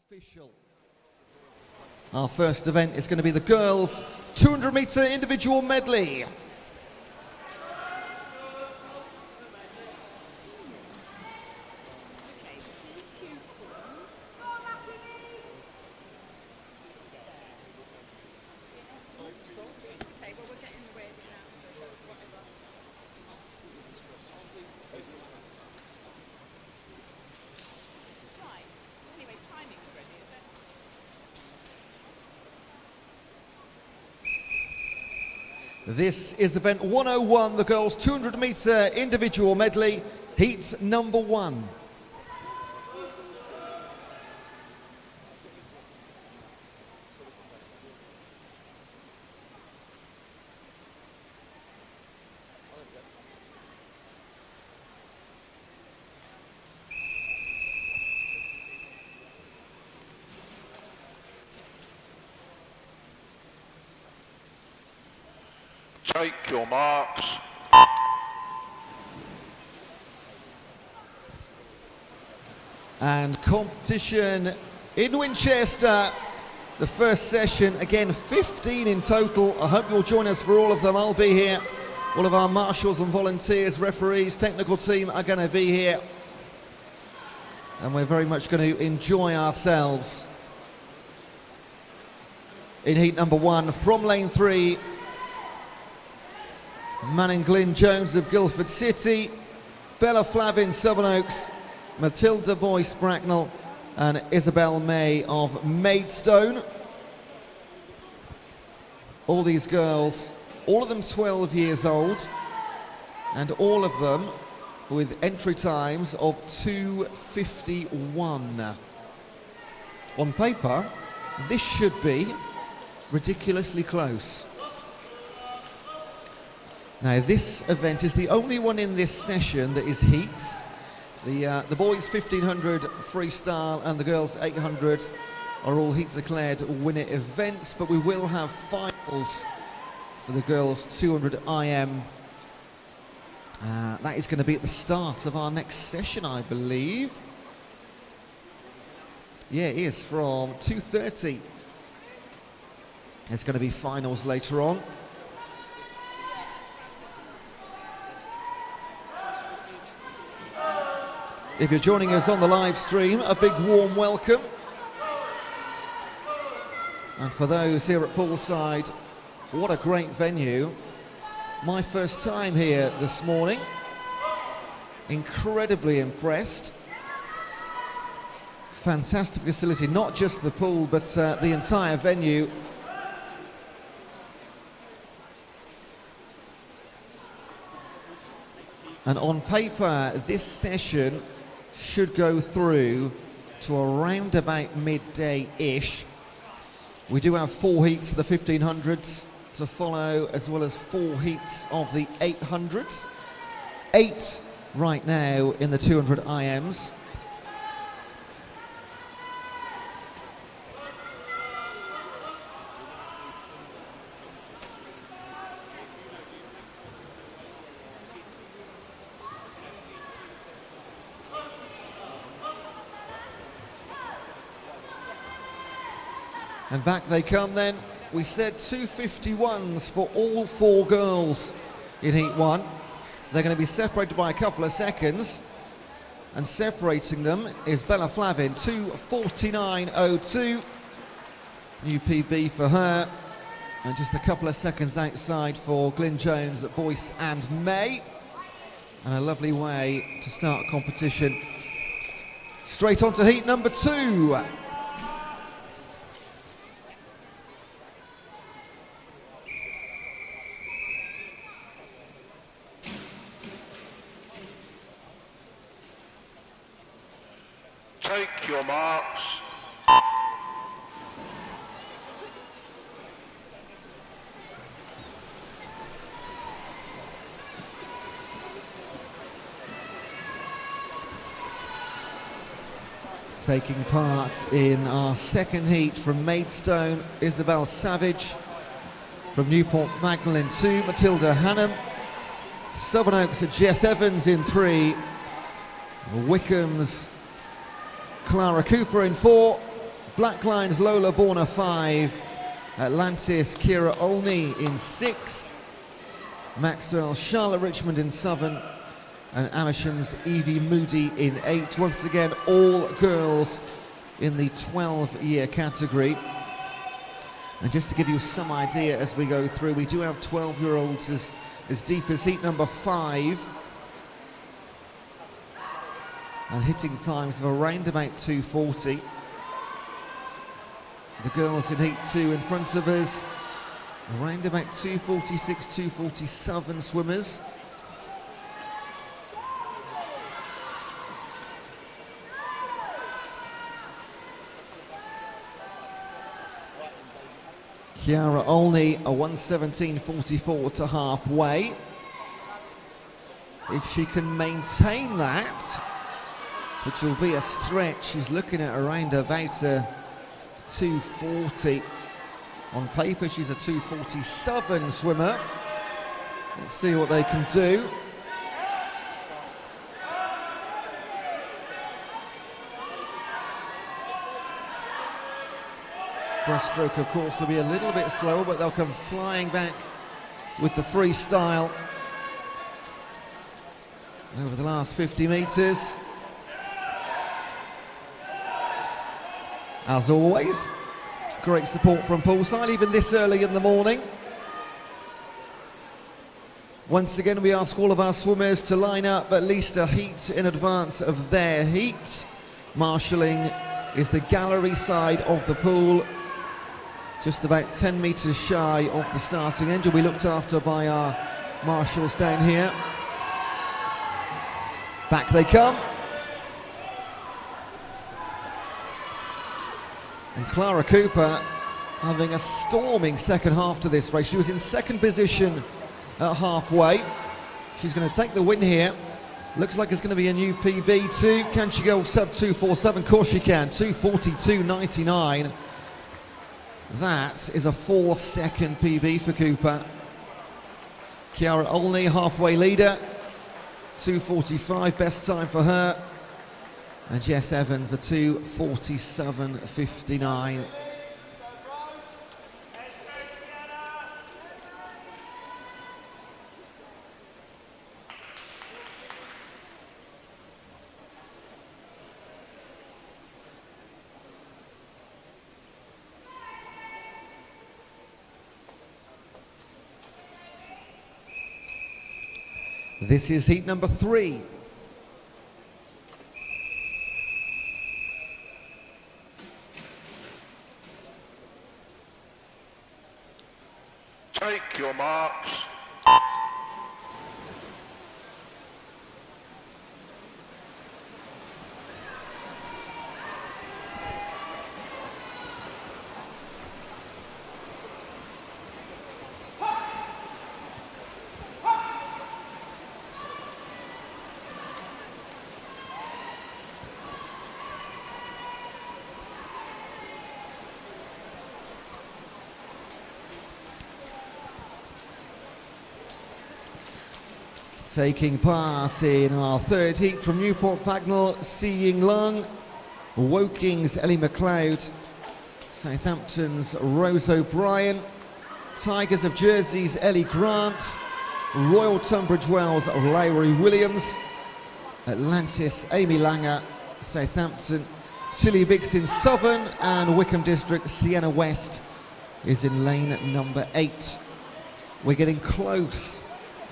Official. Our first event is going to be the girls 200-meter individual medley. This is event 101, the girls 200-meter individual medley, heat number 1. Take your marks. And competition in Winchester. The first session, again 15 in total. I hope you'll join us for all of them. I'll be here. All of our marshals and volunteers, referees, technical team are going to be here. And we're very much going to enjoy ourselves. In heat number 1, from lane 3, Manning Glyn Jones of Guildford City, Bella Flavin Sevenoaks, Matilda Boyce Bracknell and Isabel May of Maidstone. All these girls, all of them 12 years old, and all of them with entry times of 2:51. On paper, this should be ridiculously close. Now this event is the only one in this session that is heats. The boys 1500 freestyle and the girls 800 are all heat declared winner events, but we will have finals for the girls 200 IM. That is going to be at the start of our next session, I believe. Yeah, it is from 2:30. There's going to be finals later on. If you're joining us on the live stream, a big warm welcome. And for those here at Poolside, what a great venue. My first time here this morning. Incredibly impressed. Fantastic facility, not just the pool, but the entire venue. And on paper, this session should go through to around about midday-ish. We do have 4 heats of the 1500s to follow, as well as 4 heats of the 800s. 8 right now in the 200 IMs. And back they come then. We said 2:51s for all 4 girls in heat 1. They're going to be separated by a couple of seconds. And separating them is Bella Flavin, 2:49.02. New PB for her. And just a couple of seconds outside for Glyn Jones, Boyce and May. And a lovely way to start competition. Straight on to heat number 2. Take your marks. Taking part in our second heat from Maidstone, Isabel Savage. From Newport Magdalen 2, Matilda Hannam. Sevenoaks, Jess Evans in 3. Wickham's Clara Cooper in 4. Black Lines Lola Borna 5, Atlantis Kira Olney in 6, Maxwell Charlotte Richmond in 7, and Amersham's Evie Moody in 8. Once again, all girls in the 12-year category. And just to give you some idea as we go through, we do have 12-year-olds as deep as heat number 5, and hitting times of around about 2:40. The girls in heat 2 in front of us, around about 2:46, 2:47 swimmers. Kiara Olney, a 1:17.44 to halfway. If she can maintain that, which will be a stretch, she's looking at around about a 2:40. On paper, she's a 2:47 swimmer. Let's see what they can do. Breaststroke, of course, will be a little bit slower, but they'll come flying back with the freestyle over the last 50 metres. As always, great support from poolside, even this early in the morning. Once again, we ask all of our swimmers to line up at least a heat in advance of their heat. Marshalling is the gallery side of the pool, just about 10 metres shy of the starting end. You'll be looked after by our marshals down here. Back they come. And Clara Cooper having a storming second half to this race. She was in second position at halfway. She's going to take the win here. Looks like it's going to be a new PB too. Can she go sub 2:47? Of course she can. 2:42.99. That is a 4-second PB for Cooper. Kiara Olney, halfway leader. 2:45, best time for her. And Jess Evans, a 2:47.59. This is heat number 3. Take your marks. Taking part in our third heat from Newport Pagnell, Si Ying Lung, Woking's Ellie McLeod, Southampton's Rose O'Brien, Tigers of Jersey's Ellie Grant, Royal Tunbridge Wells Lowry Williams, Atlantis Amy Langer, Southampton Tilly Biggs in Southern, and Wickham District Sienna West is in lane number 8. We're getting close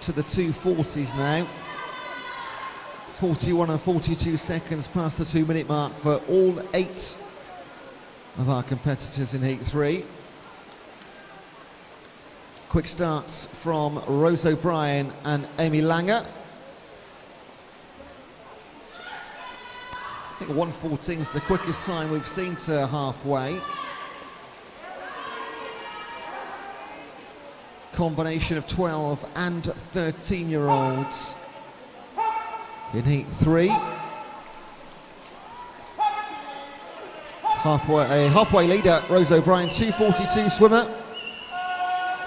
to the 2:40s now. 41 and 42 seconds past the 2-minute mark for all 8 of our competitors in heat 3. Quick starts from Rose O'Brien and Amy Langer. I think 1:14 is the quickest time we've seen to halfway. Combination of 12 and 13-year-olds in heat 3. Halfway leader, Rose O'Brien, 2:42 swimmer,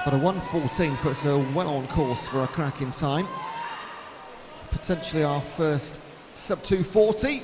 but a 1:14 puts her well on course for a cracking time. Potentially our first sub 2:40.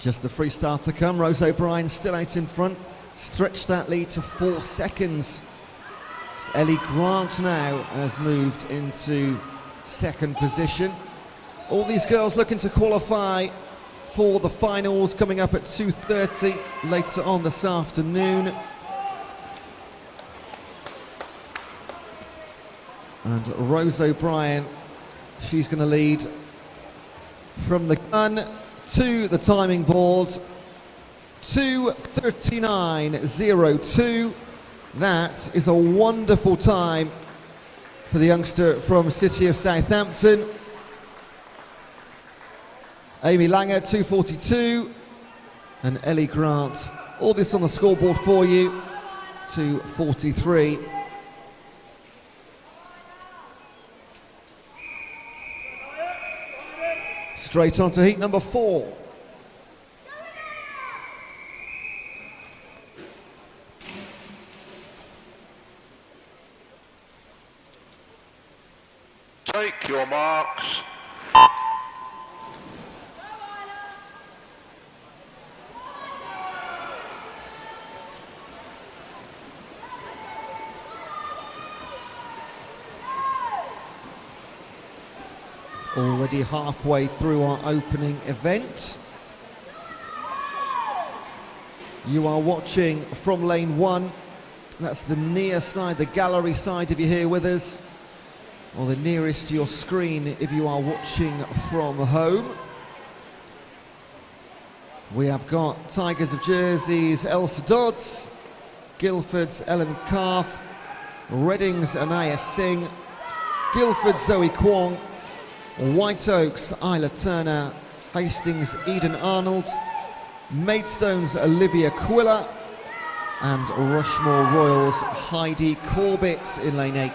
Just the freestyle to come. Rose O'Brien still out in front. Stretched that lead to 4 seconds. So Ellie Grant now has moved into second position. All these girls looking to qualify for the finals coming up at 2:30 later on this afternoon. And Rose O'Brien, she's going to lead from the gun to the timing board. 2:39.02. That is a wonderful time for the youngster from City of Southampton. Amy Langer, 2:42. And Ellie Grant, all this on the scoreboard for you, 2:43. Straight on to heat number 4. Take your marks. Already halfway through our opening event. You are watching from lane 1. That's the near side, the gallery side if you're here with us, or the nearest to your screen if you are watching from home. We have got Tigers of Jersey's Elsa Dodds, Guildford's Ellen Calf, Reading's Anaya Singh, Guildford's Zoe Kwong, White Oak's Isla Turner, Hastings' Eden Arnold, Maidstone's Olivia Quiller, and Rushmore Royals' Heidi Corbett in lane 8.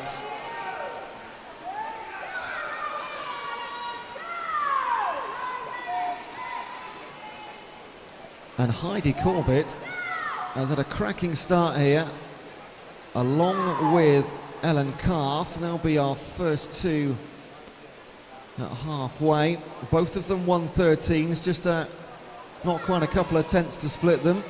And Heidi Corbett has had a cracking start here, along with Ellen Calf. They'll be our first two at halfway. Both of them 1:13s, just not quite a couple of tenths to split them.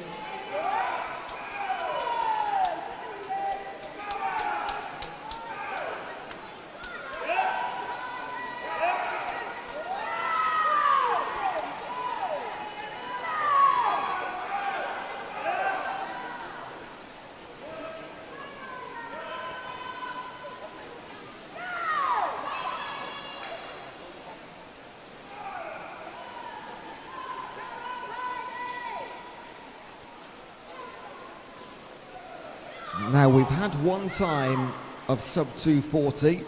Now we've had one time of sub 2:40.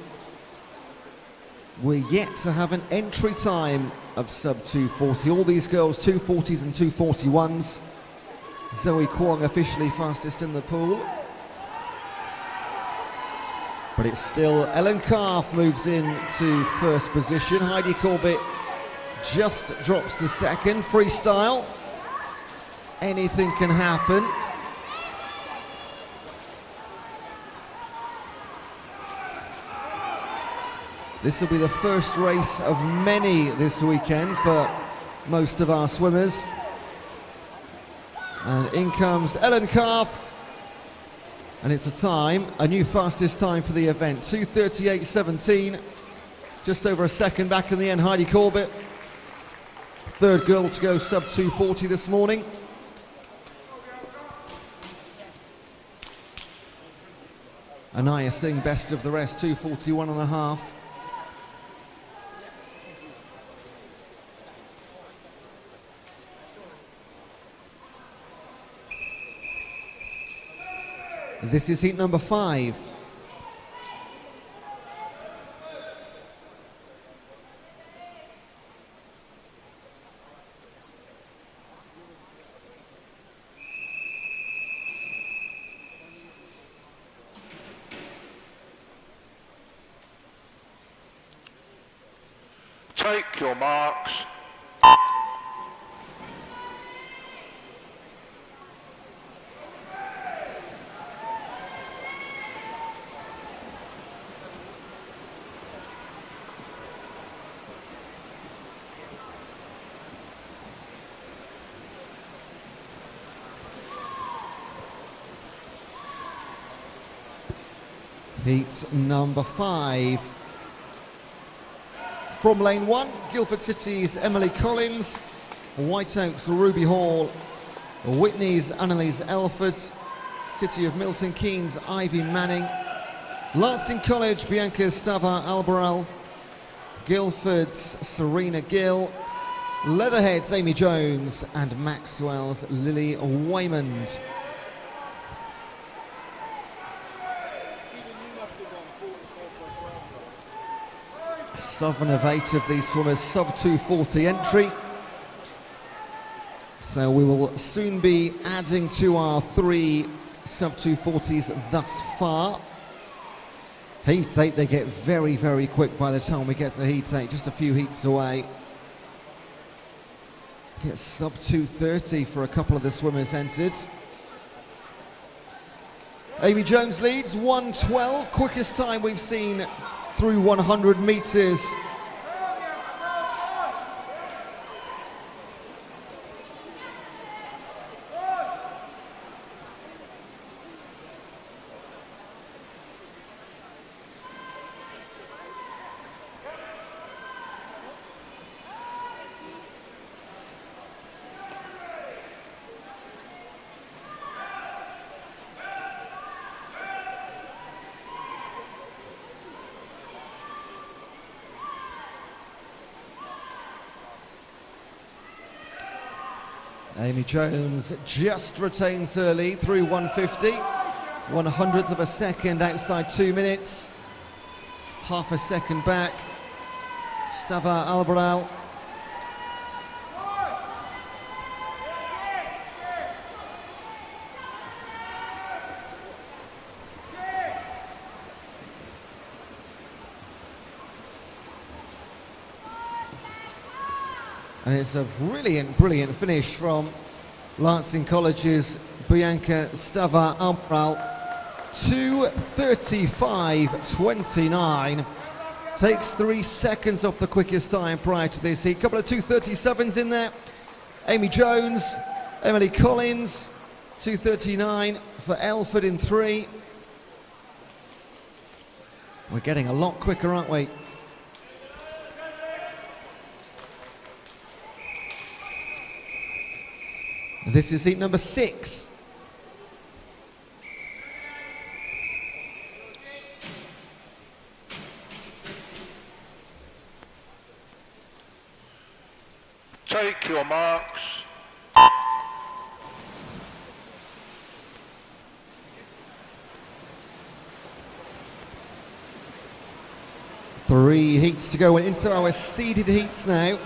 We're yet to have an entry time of sub 2:40. All these girls 2:40s and 2:41s. Zoe Kwong officially fastest in the pool. But it's still Ellen Calf moves in to first position. Heidi Corbett just drops to second. Freestyle. Anything can happen. This will be the first race of many this weekend for most of our swimmers. And in comes Ellen Calf. And it's a new fastest time for the event. 2:38.17. Just over a second back in the end, Heidi Corbett. Third girl to go sub 2:40 this morning. Anaya Singh, best of the rest, 2:41.5. This is heat number 5. Take your marks. heat number 5. From lane 1, Guildford City's Emily Collins, White Oaks Ruby Hall, Whitney's Annalise Elford, City of Milton Keynes Ivy Manning, Lancing College Bianca Stava Albaral, Guildford's Serena Gill, Leatherhead's Amy Jones, and Maxwell's Lily Waymond. Seven of 8 of these swimmers sub 240 entry. So we will soon be adding to our 3 sub 240s thus far. Heat 8, they get very, very quick by the time we get to Heat 8, just a few heats away. Get sub 230 for a couple of the swimmers entered. Amy Jones leads, 1:12, quickest time we've seen through 100 meters. Amy Jones just retains her lead through 150, 1/100th of a second outside 2 minutes, half a second back. Stava Albaral. And it's a brilliant, brilliant finish from Lancing College's Bianca Stava Albaral. 2:35.29. Takes 3 seconds off the quickest time prior to this heat. Couple of 2:37s in there. Amy Jones, Emily Collins, 2:39 for Elford in 3. We're getting a lot quicker, aren't we? This is heat number 6. Take your marks. Three heats to go into our seeded heats now.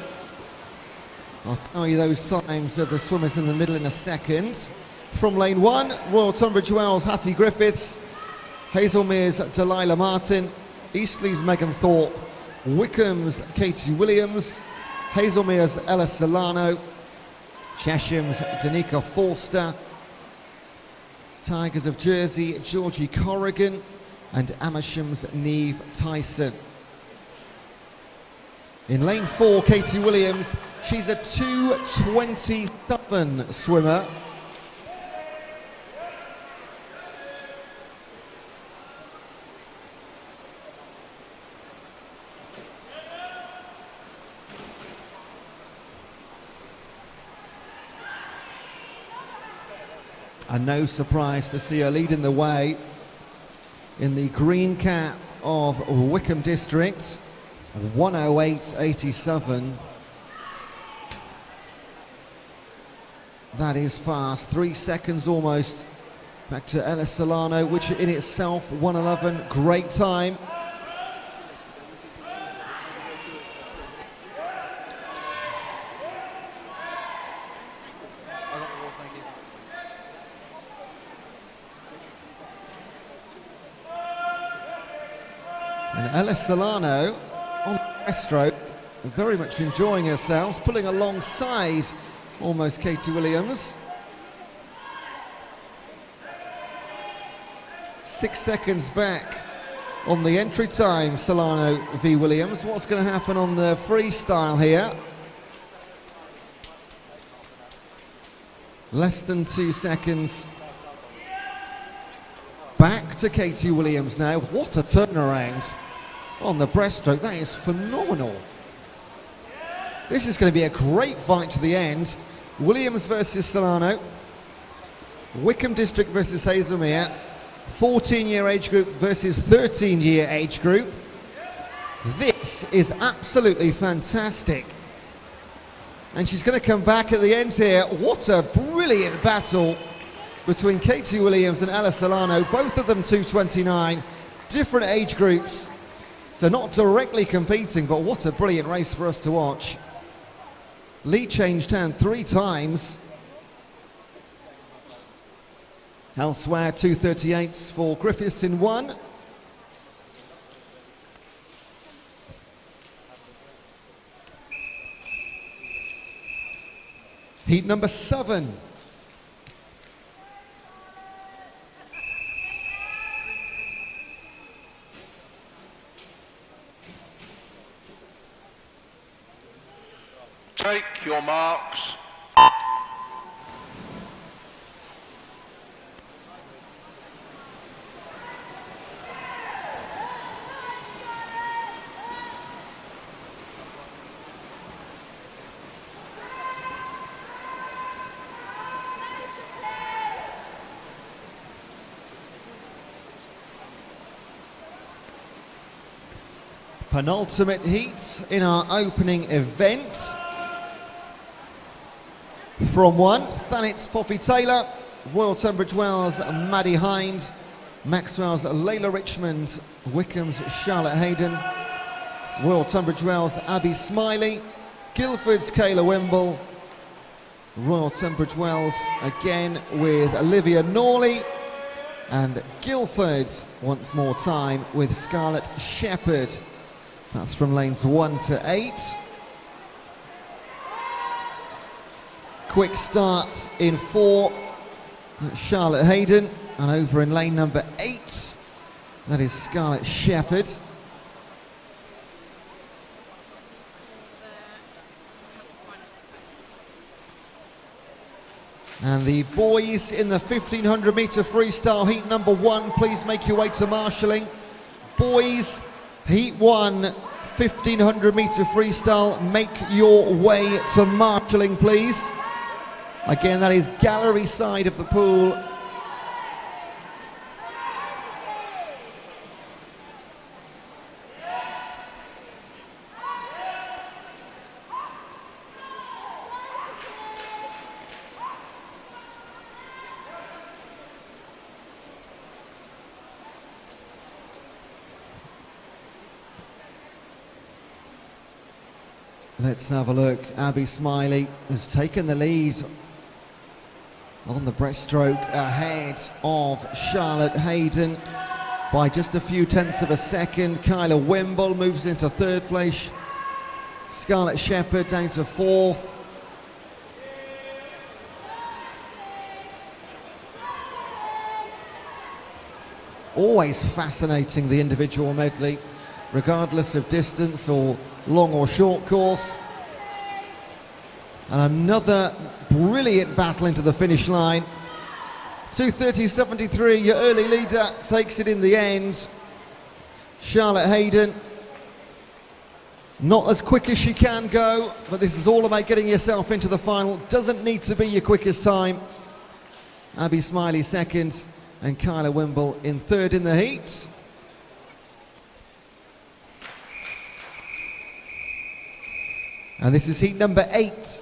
I'll tell you those times of the swimmers in the middle in a second. From lane 1, Royal Tunbridge Wells Hattie Griffiths, Hazelmere's Delilah Martin, Eastleigh's Megan Thorpe, Wickham's Katie Williams, Hazelmere's Ella Solano, Chesham's Danica Forster, Tigers of Jersey Georgie Corrigan, and Amersham's Neve Tyson. In lane 4, Katie Williams, she's a 2:27 swimmer. And no surprise to see her leading the way in the green cap of Wickham District. 1:08.87. That is fast. 3 seconds almost back to Ella Solano, which in itself 1:11. Great time. And Ella Solano on the breaststroke, very much enjoying herself, pulling alongside almost Katie Williams. 6 seconds back on the entry time, Solano v Williams. What's going to happen on the freestyle here? Less than 2 seconds back to Katie Williams now. What a turnaround on the breaststroke. That is phenomenal. This is going to be a great fight to the end. Williams versus Solano. Wickham District versus Hazelmere. 14-year age group versus 13-year age group. This is absolutely fantastic. And she's going to come back at the end here. What a brilliant battle between Katie Williams and Ella Solano. Both of them 229, different age groups. So not directly competing, but what a brilliant race for us to watch. Lead changed hand 3 times. Elsewhere, 238s for Griffiths in 1. Heat number 7. Take your marks. Penultimate heat in our opening event. From 1, Thanet's Poppy Taylor, Royal Tunbridge Wells, Maddie Hind, Maxwell's Layla Richmond, Wickham's Charlotte Hayden, Royal Tunbridge Wells, Abby Smiley, Guildford's Kayla Wimble, Royal Tunbridge Wells again with Olivia Norley, and Guildford once more time with Scarlett Shepherd. That's from lanes 1 to 8. Quick start in 4, Charlotte Hayden, and over in lane number 8, that is Scarlett Shepherd. And the boys in the 1500 metre freestyle heat number 1, please make your way to marshalling. Boys, heat 1, 1500 metre freestyle, make your way to marshalling, please. Again, that is gallery side of the pool. Let's have a look. Abby Smiley has taken the lead on the breaststroke ahead of Charlotte Hayden by just a few tenths of a second. Kyla Wimble moves into 3rd place. Scarlett Shepherd down to 4th. Always fascinating, the individual medley, regardless of distance or long or short course. And another brilliant battle into the finish line. 2:30.73, your early leader takes it in the end. Charlotte Hayden, not as quick as she can go, but this is all about getting yourself into the final. Doesn't need to be your quickest time. Abby Smiley 2nd, and Kyla Wimble in 3rd in the heat. And this is heat number 8.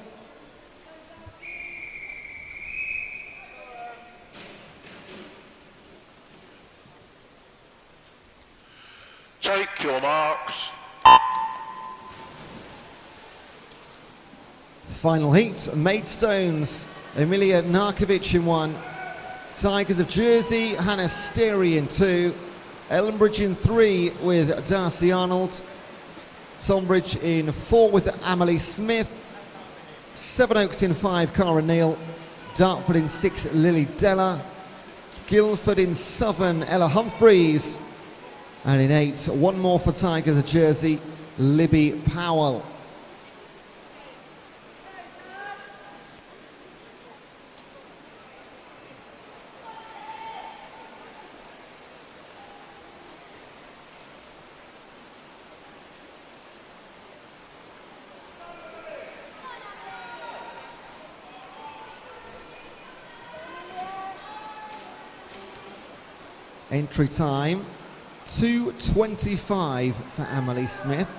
Take your marks. Final heat, Maidstones, Emilia Narkovic in 1. Tigers of Jersey, Hannah Sterry in 2. Ellenbridge in 3 with Darcy Arnold. Tonbridge in 4 with Amelie Smith. Sevenoaks in 5, Cara Neal. Dartford in 6, Lily Della. Guildford in 7, Ella Humphreys. And in 8, one more for Tigers of Jersey, Libby Powell. Entry time 2:25 for Emily Smith.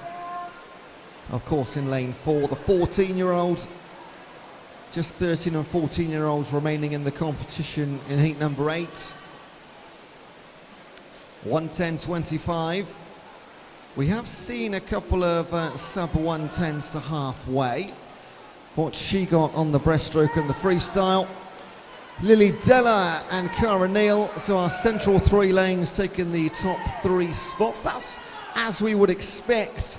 Of course, in lane 4, the 14-year-old. Just 13 and 14-year-olds remaining in the competition in heat number 8. 1:10.25. We have seen a couple of sub-110s to halfway. What she got on the breaststroke and the freestyle. Lily Della and Cara Neal, so our central 3 lanes taking the top 3 spots. That's as we would expect.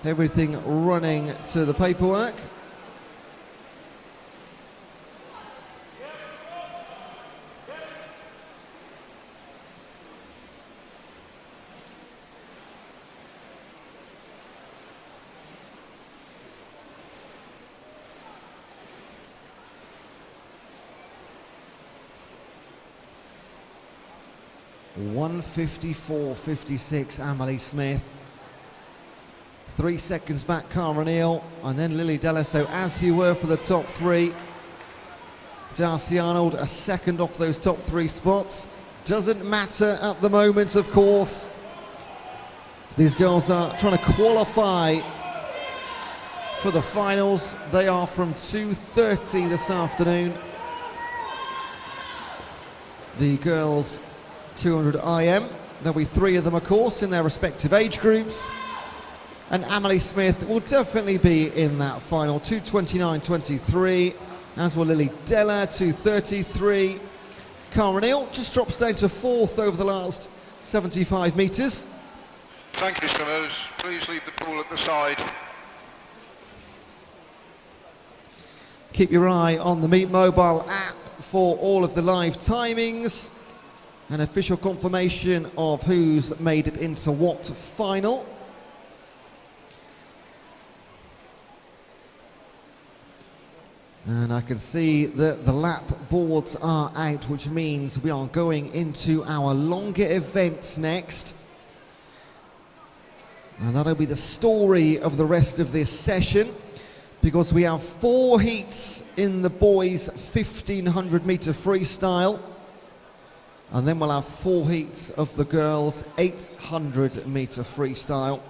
Everything running to the paperwork. (1:54.56) Emily Smith. 3 seconds back, Cara Neal, and then Lily Della. So as you were for the top 3, Darcy Arnold a second off those top 3 spots. Doesn't matter at the moment, of course. These girls are trying to qualify for the finals. They are from 2:30 this afternoon. The girls 200 IM. There'll be 3 of them, of course, in their respective age groups. And Emily Smith will definitely be in that final, 2:29.23, as will Lily Della, 2:33. Cara Neal just drops down to 4th over the last 75 metres. Thank you, swimmers. Please leave the pool at the side. Keep your eye on the Meet Mobile app for all of the live timings and official confirmation of who's made it into what final. And I can see that the lap boards are out, which means we are going into our longer events next. And that'll be the story of the rest of this session, because we have 4 heats in the boys' 1500 metre freestyle. And then we'll have 4 heats of the girls' 800 metre freestyle.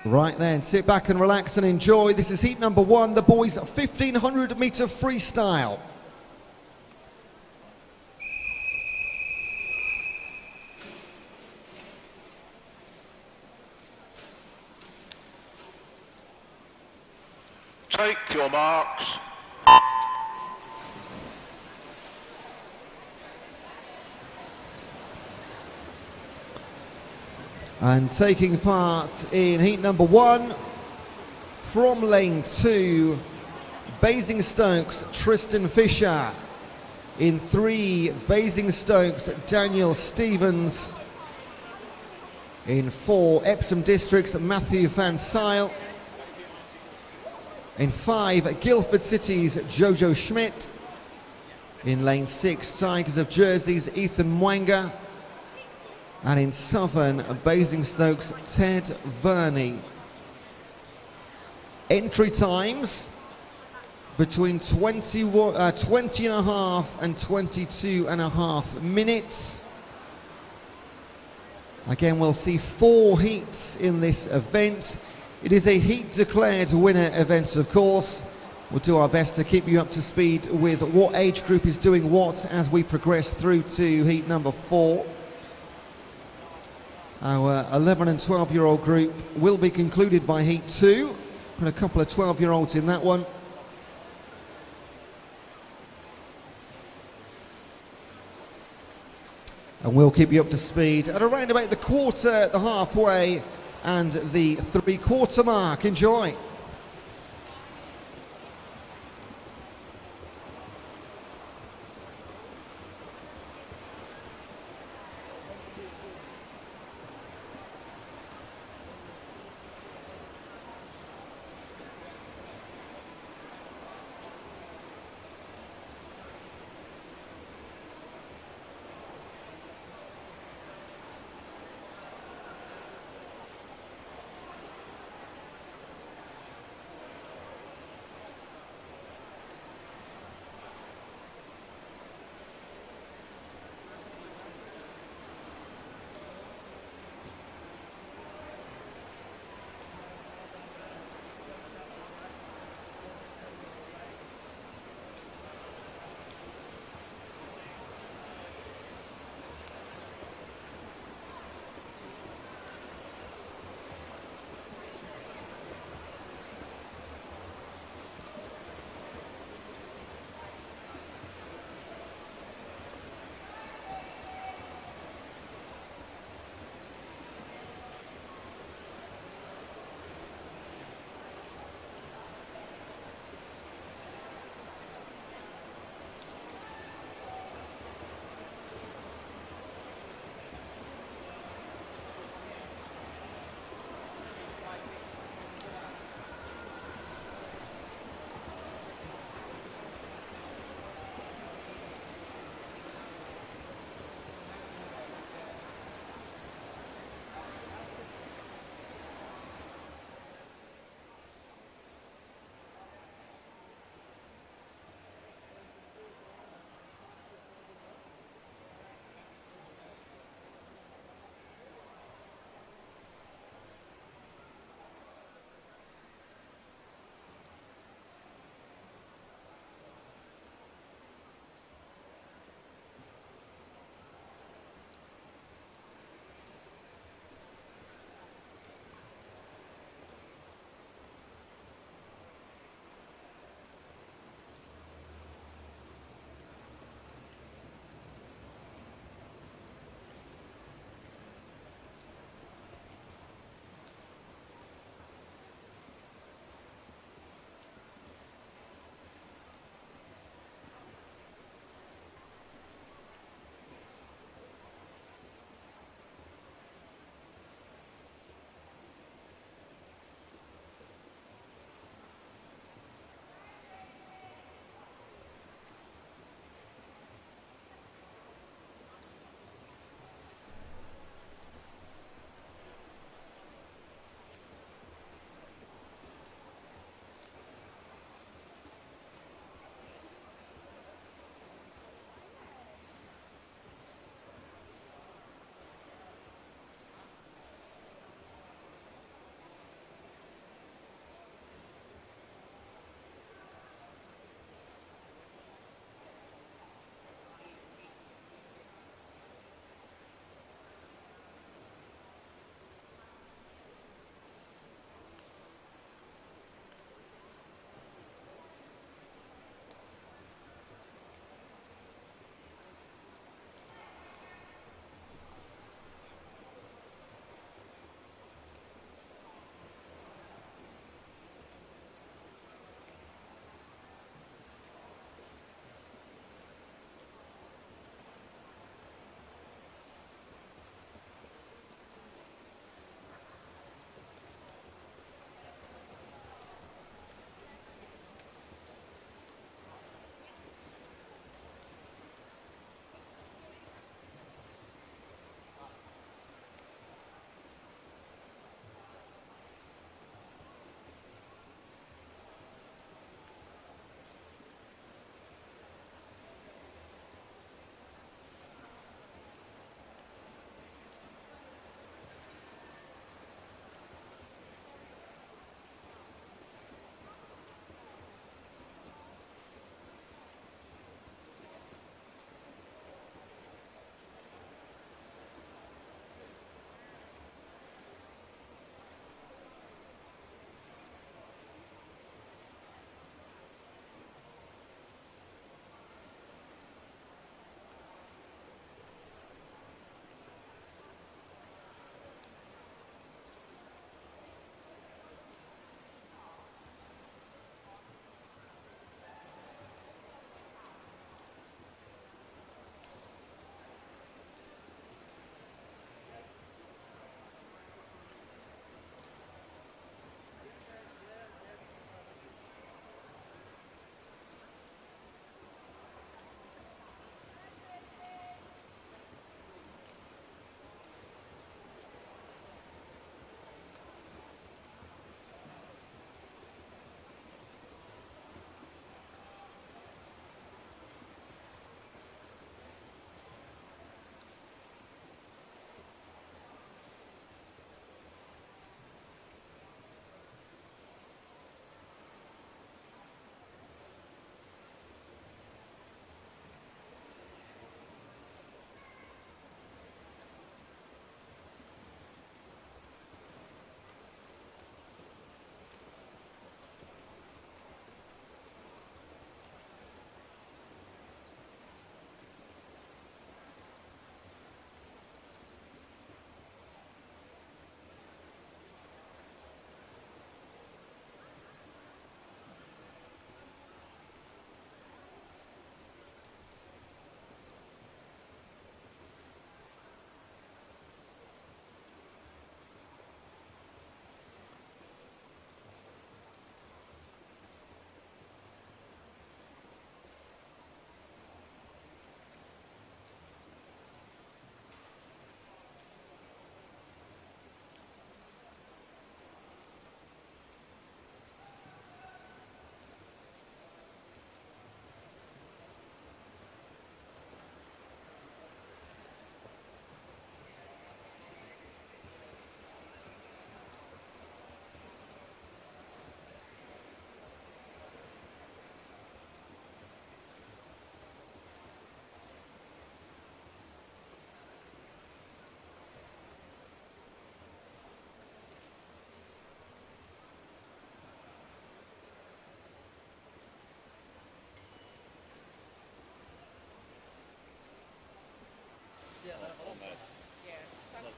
Right then, sit back and relax and enjoy. This is heat number 1, the boys' 1500 metre freestyle. Take your marks. And taking part in heat number 1, from lane 2, Basingstoke's Tristan Fisher. In 3, Basingstoke's Daniel Stevens. In 4, Epsom District's Matthew Van Syle. In 5, Guildford City's Jojo Schmidt. In lane 6, Tigers of Jersey's Ethan Mwanga. And in Southern, Basingstoke's Ted Verney. Entry times between 20 and a half and 22 and a half minutes. Again, we'll see 4 heats in this event. It is a heat declared winner event, of course. We'll do our best to keep you up to speed with what age group is doing what as we progress through to heat number 4. Our 11 and 12-year-old group will be concluded by heat 2. Put a couple of 12-year-olds in that one. And we'll keep you up to speed at around about the quarter, the halfway, and the 3/4 mark. Enjoy.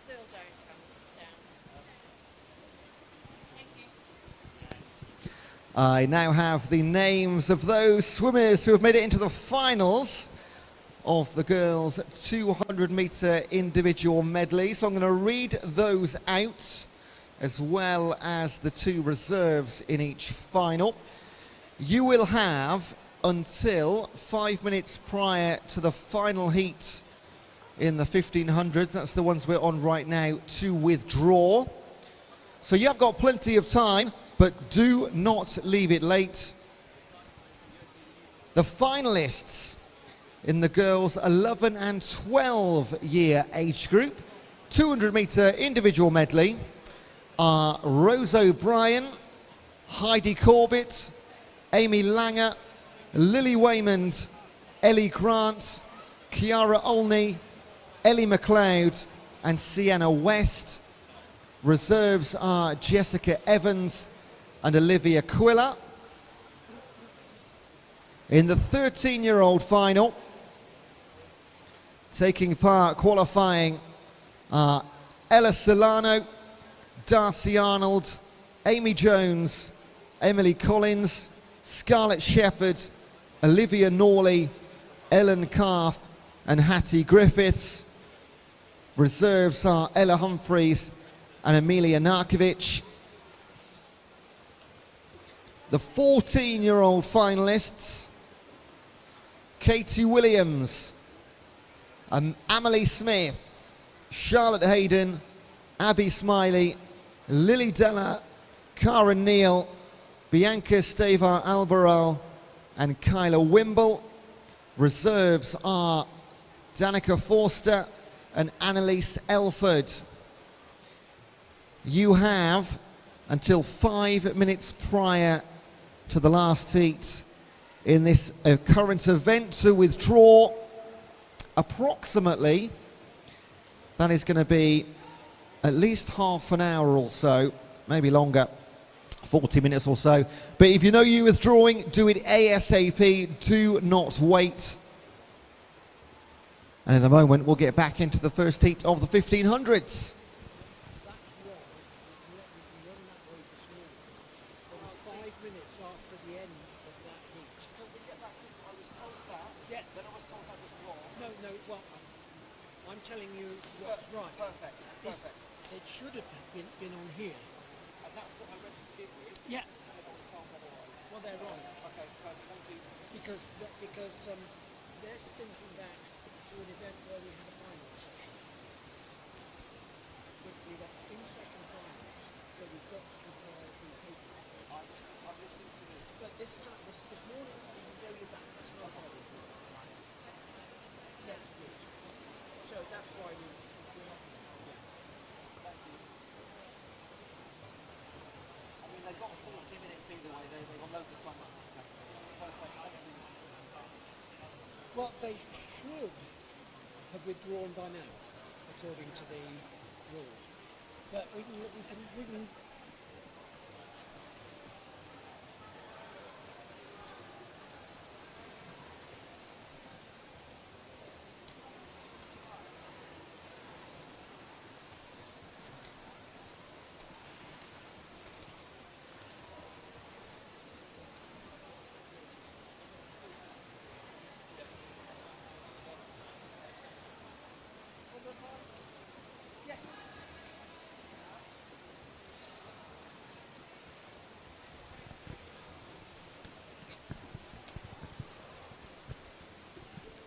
Still don't come down. Thank you. I now have the names of those swimmers who have made it into the finals of the girls' 200 metre individual medley. So I'm going to read those out, as well as the two reserves in each final. You will have until 5 minutes prior to the final heat in the 1500s, that's the ones we're on right now, to withdraw. So you have got plenty of time, but do not leave it late. The finalists in the girls' 11 and 12 year age group, 200 metre individual medley, are Rose O'Brien, Heidi Corbett, Amy Langer, Lily Waymond, Ellie Grant, Kiara Olney, Ellie McLeod and Sienna West. Reserves are Jessica Evans and Olivia Quiller. In the 13-year-old final, taking part, qualifying, are Ella Solano, Darcy Arnold, Amy Jones, Emily Collins, Scarlett Shepherd, Olivia Norley, Ellen Calf and Hattie Griffiths. Reserves are Ella Humphreys and Amelia Narkovic. The 14-year-old finalists, Katie Williams, Amelie Smith, Charlotte Hayden, Abby Smiley, Lily Della, Karen Neal, Bianca Stavar Albaral and Kyla Wimble. Reserves are Danica Forster and Annalise Elford. You have until 5 minutes prior to the last heat in this current event to withdraw. Approximately, that is going to be at least half an hour or so, maybe longer, 40 minutes or so. But if you know you're withdrawing, do it ASAP, do not wait. And in a moment, we'll get back into the first heat of the 1500s. Telling you what's right. Perfect. It should have been on here. And that's what I read to begin with? Yeah. And I was told otherwise. Well, they're wrong. Okay, perfect, thank you. Because they're thinking back to an event where we had a final session. We got in-session finals, so we've got to compare the paper. I'm listening to you. But this morning, we can go you back. That's not a problem. Yes, please. So that's why we're not. Thank you. I mean, they've got 40 minutes either way. They've got loads of time. Perfect. Thank you. Well, they should have withdrawn by now, according to the rules. But we can.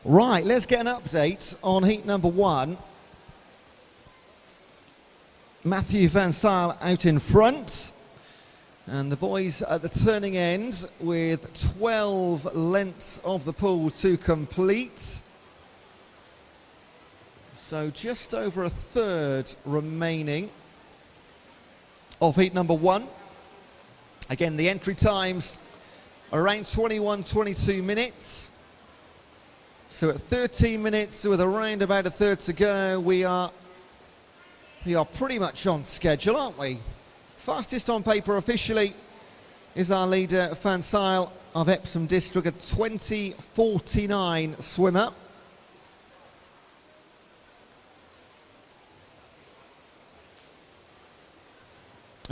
Right, let's get an update on heat number 1. Matthew Van Zyl out in front. And the boys at the turning end with 12 lengths of the pool to complete. So just over a third remaining of heat number 1. Again, the entry times around 21-22 minutes. So at 13 minutes with around about a third to go, we are pretty much on schedule, aren't we? Fastest on paper officially is our leader, Van Zyl of Epsom District, a 20:49 swimmer.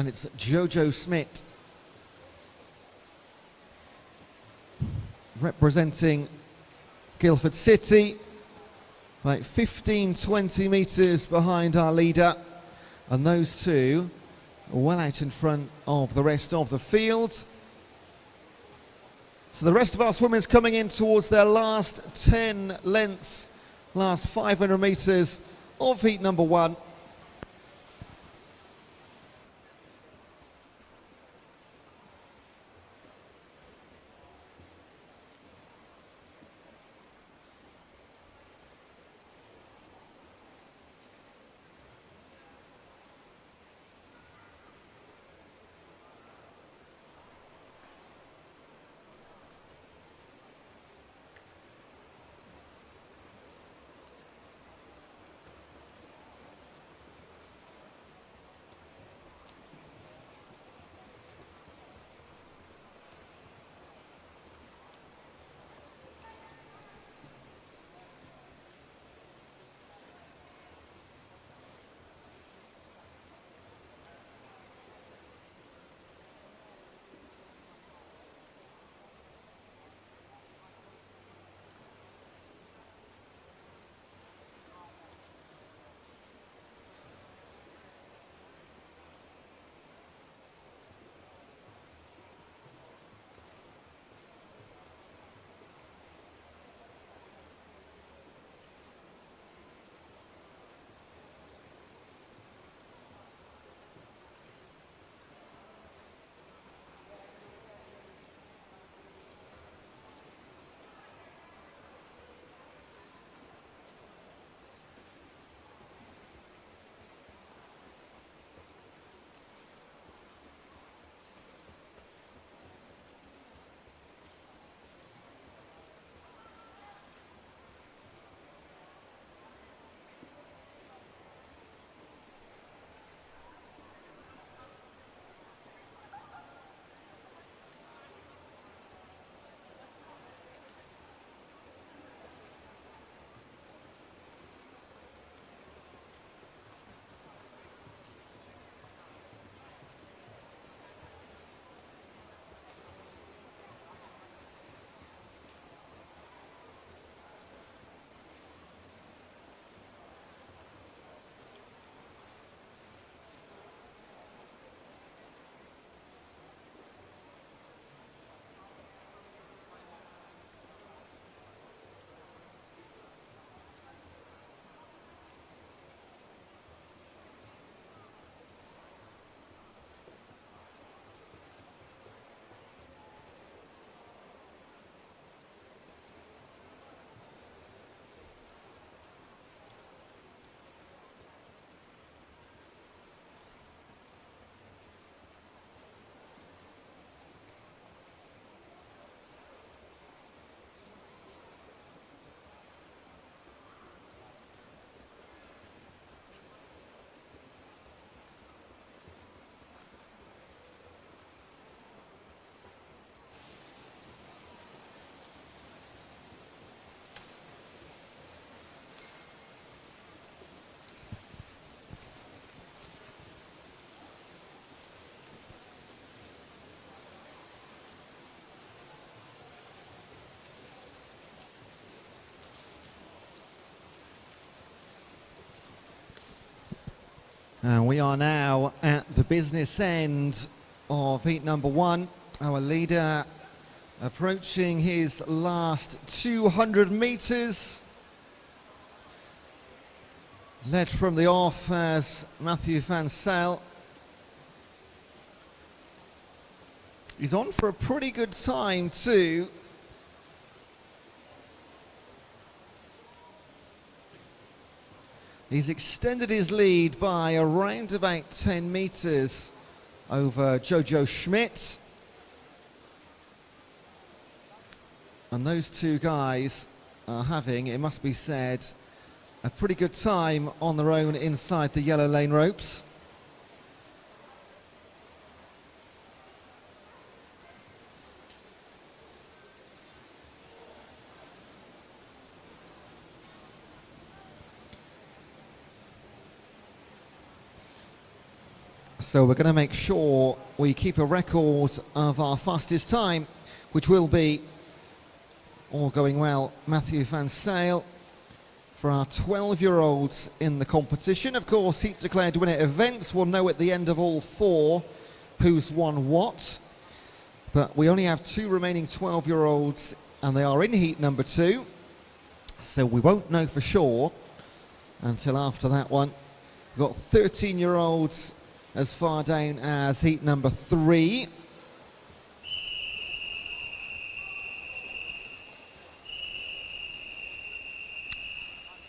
and it's Jojo Schmidt representing Guildford City, like 15-20 metres behind our leader, and those two are well out in front of the rest of the field. So the rest of our swimmers coming in towards their last 10 lengths, last 500 metres of heat number 1. And we are now at the business end of heat number 1. Our leader approaching his last 200 metres. Led from the off as Matthew Van Sale. He's on for a pretty good time too. He's extended his lead by around about 10 metres over Jojo Schmidt. And those two guys are having, it must be said, a pretty good time on their own inside the yellow lane ropes. So we're going to make sure we keep a record of our fastest time, which will be, all going well, Matthew Van Sale for our 12-year-olds in the competition. Of course, heat declared winner events will know at the end of all 4 who's won what. But we only have 2 remaining 12-year-olds, and they are in heat number 2. So we won't know for sure until after that one. We've got 13-year-olds as far down as heat number 3.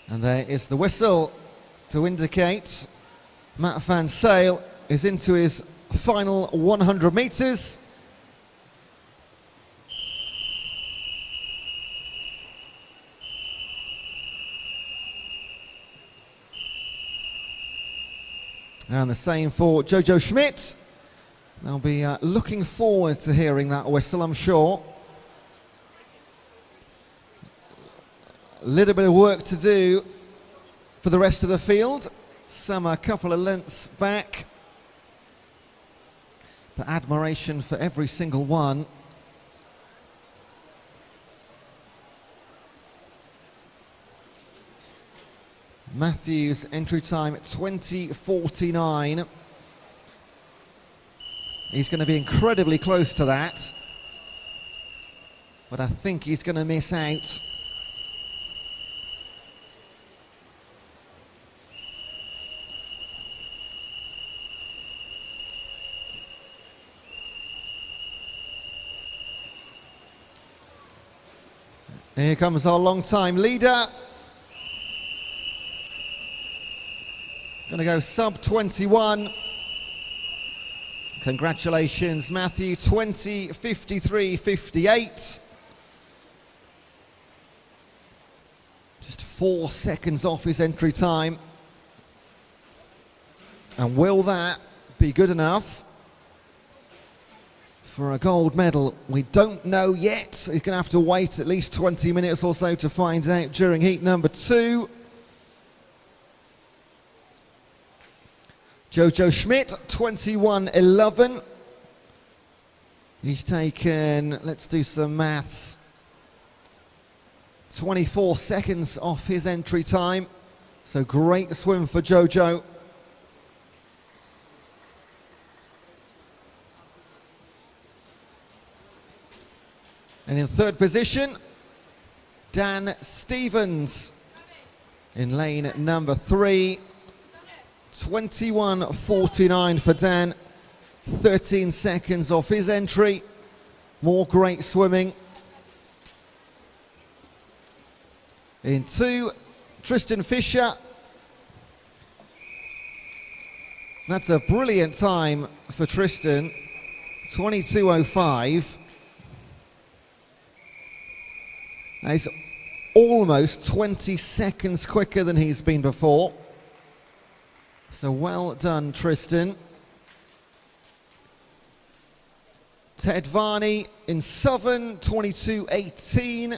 And there is the whistle to indicate Matt Van Sale is into his final 100 metres. And the same for Jojo Schmidt. They'll be looking forward to hearing that whistle, I'm sure. A little bit of work to do for the rest of the field. Some a couple of lengths back. But admiration for every single one. Matthew's entry time at 20:49. He's going to be incredibly close to that. But I think he's going to miss out. Here comes our long-time leader. Going to go sub 21. Congratulations, Matthew. 20:53.58. Just 4 seconds off his entry time. And will that be good enough for a gold medal? We don't know yet. He's going to have to wait at least 20 minutes or so to find out during heat number 2. Jojo Schmidt, 21:11. He's taken, let's do some maths, 24 seconds off his entry time. So great swim for Jojo. And in third position, Dan Stevens in lane number 3. 21:49 for Dan. 13 seconds off his entry. More great swimming. In 2, Tristan Fisher. That's a brilliant time for Tristan. 22:05. He's almost 20 seconds quicker than he's been before. So well done, Tristan. Ted Varney in Southern, 22:18.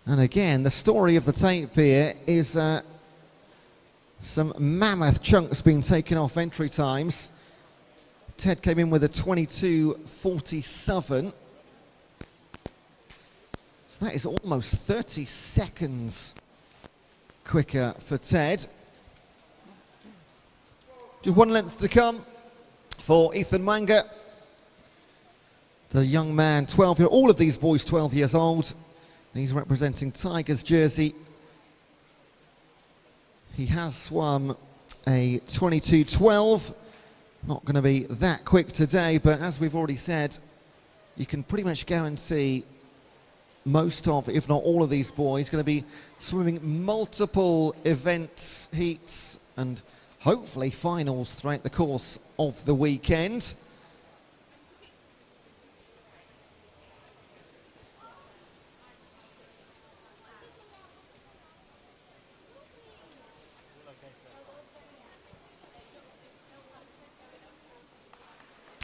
And again, the story of the tape here is some mammoth chunks being taken off entry times. Ted came in with a 22:47. So that is almost 30 seconds quicker for Ted. Just 1 length to come for Ethan Manga. The young man, 12 years, all of these boys 12 years old. And he's representing Tigers jersey. He has swum a 22:12. Not going to be that quick today, but as we've already said, you can pretty much guarantee most of, if not all of these boys, going to be swimming multiple events, heats, and hopefully finals throughout the course of the weekend.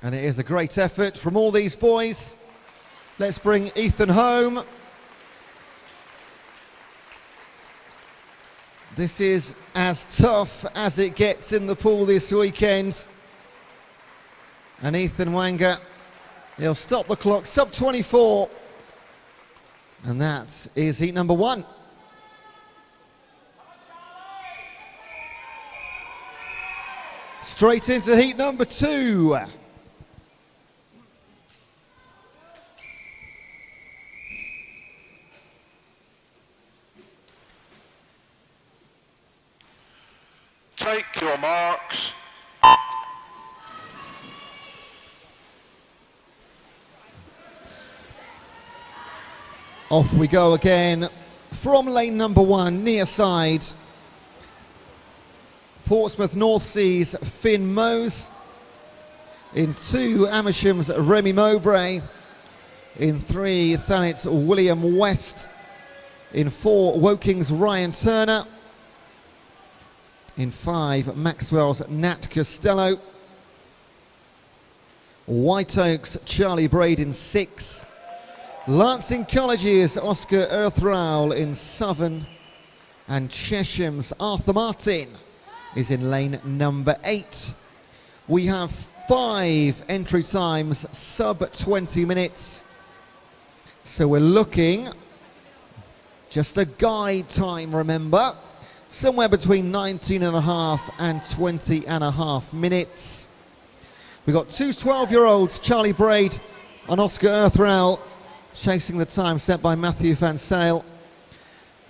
And it is a great effort from all these boys. Let's bring Ethan home. This is as tough as it gets in the pool this weekend. And Ethan Wanger, he'll stop the clock, sub 24. And that is heat number 1. Straight into heat number 2. Take your marks. Off we go again from lane number 1, near side. Portsmouth North Seas, Finn Mose. In 2, Amersham's Remy Mowbray. In 3, Thanet's William West. In 4, Woking's Ryan Turner. In 5, Maxwell's Nat Costello. White Oak's Charlie Braid in 6. Lancing College's Oscar Earthrowl in Southern. And Chesham's Arthur Martin is in lane number 8. We have 5 entry times, sub 20 minutes. So we're looking, just a guide time, remember, somewhere between 19.5 and 20.5 minutes. We've got 2 12-year-olds, Charlie Braid and Oscar Earthrowl, chasing the time set by Matthew Van Sale.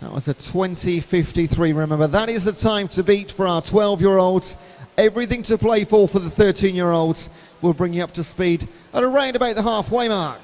That was a 20.53, remember. That is the time to beat for our 12-year-olds. Everything to play for the 13-year-olds. We'll bring you up to speed at around about the halfway mark.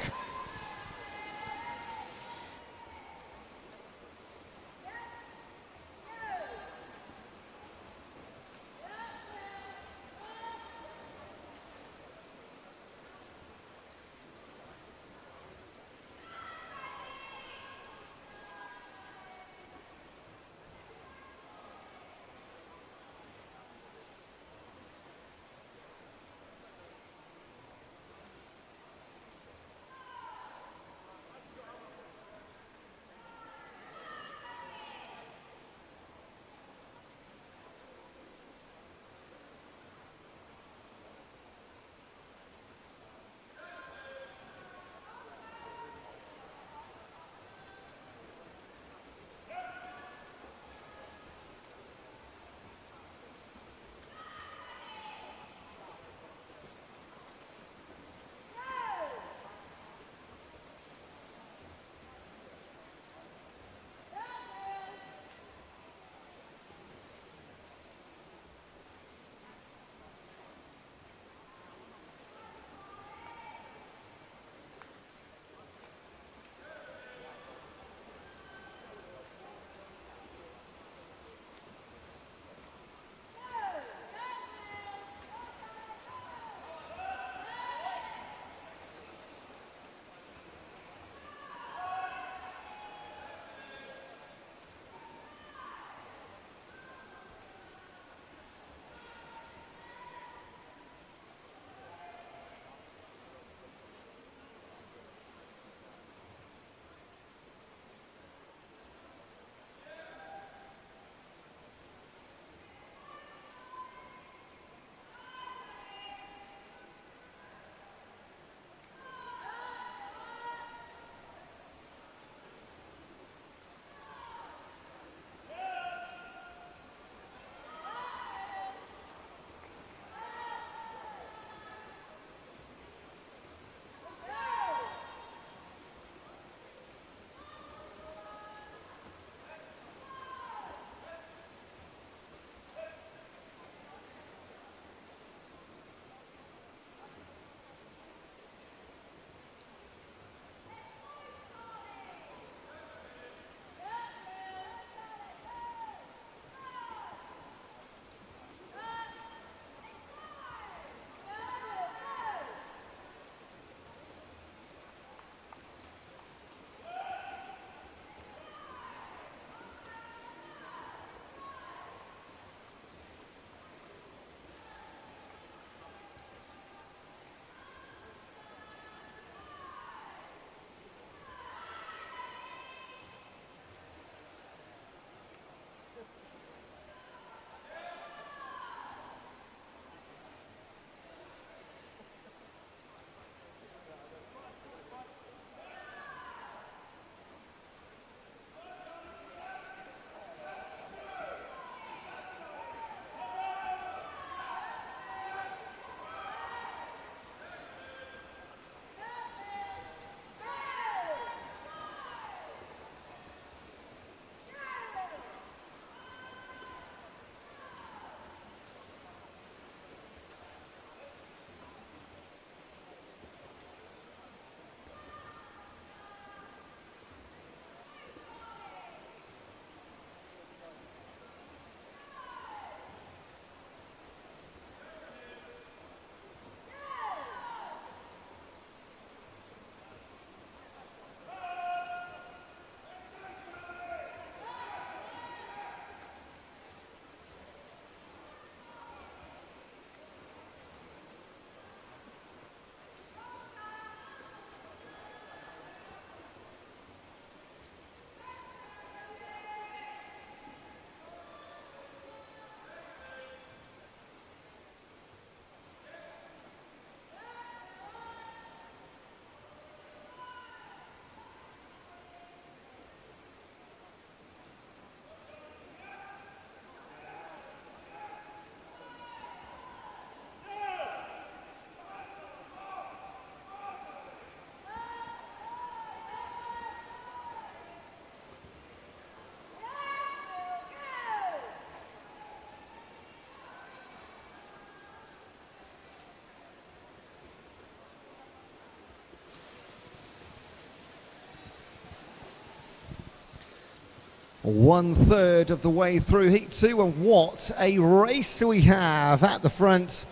1/3 of the way through Heat 2, and what a race we have at the front.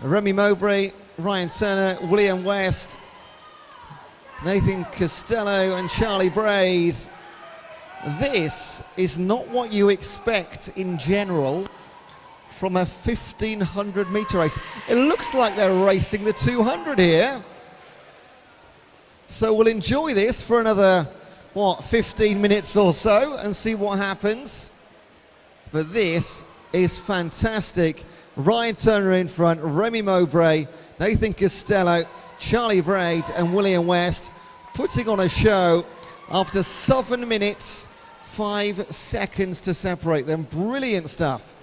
Remy Mowbray, Ryan Turner, William West, Nathan Costello and Charlie Braid. This is not what you expect in general from a 1500 metre race. It looks like they're racing the 200 here. So we'll enjoy this for another, 15 minutes or so and see what happens. But this is fantastic. Ryan Turner in front, Remy Mowbray, Nathan Costello, Charlie Braid and William West putting on a show after 7 minutes, 5 seconds to separate them. Brilliant stuff.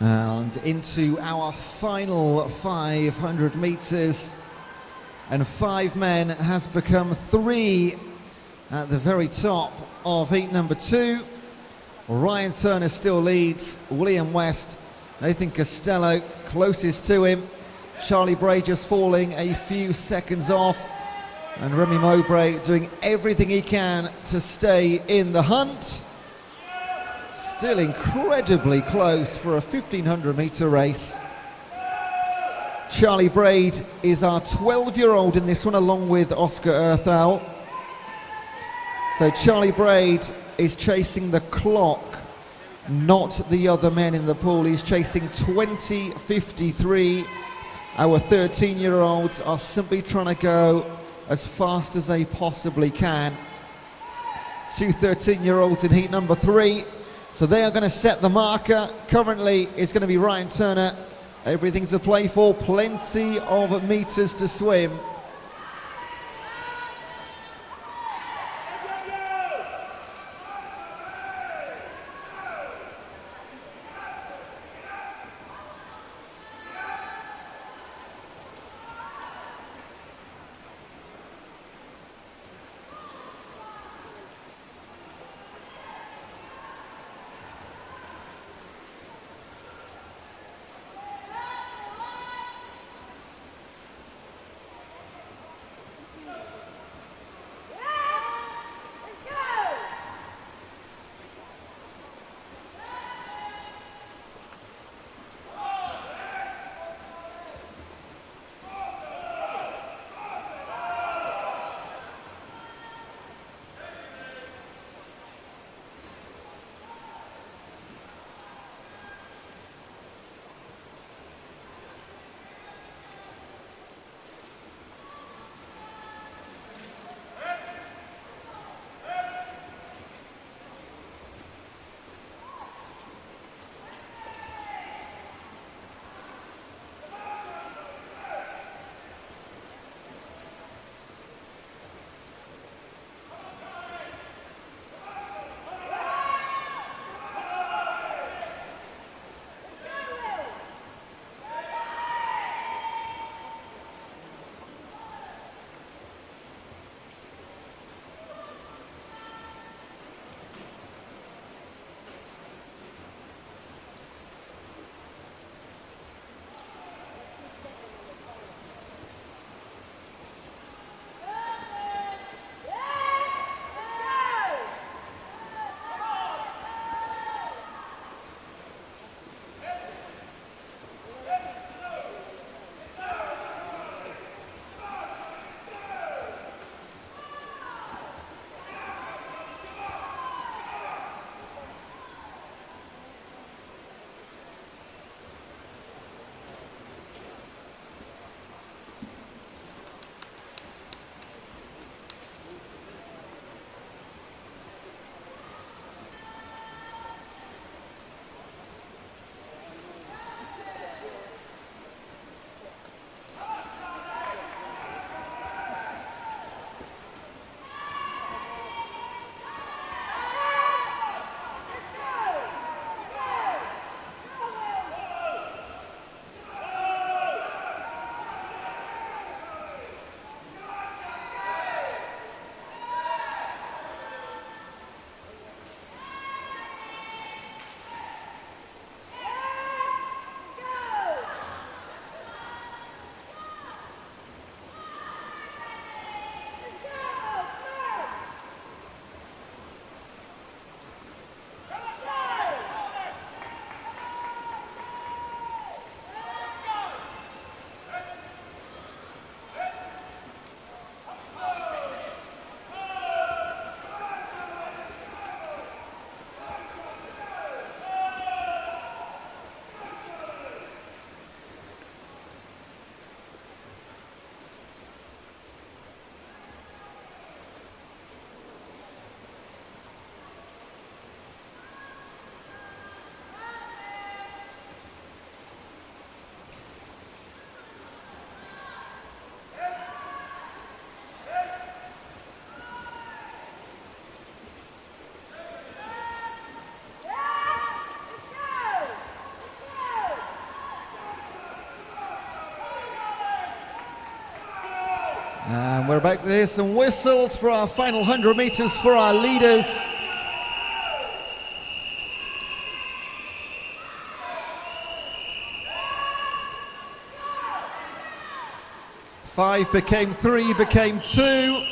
And into our final 500 meters. And 5 men has become 3 at the very top of heat number 2. Ryan Turner still leads, William West, Nathan Costello closest to him. Charlie Bray just falling a few seconds off. And Remy Mowbray doing everything he can to stay in the hunt. Still incredibly close for a 1500 meter race. Charlie Braid is our 12-year-old in this one, along with Oscar Earthal. So Charlie Braid is chasing the clock, not the other men in the pool. He's chasing 20:53. Our 13-year-olds are simply trying to go as fast as they possibly can. 2 13-year-olds in heat number 3. So they are going to set the marker. Currently, it's going to be Ryan Turner. Everything to play for, plenty of meters to swim. we're about to hear some whistles for our final 100 meters for our leaders. Five became three, became two.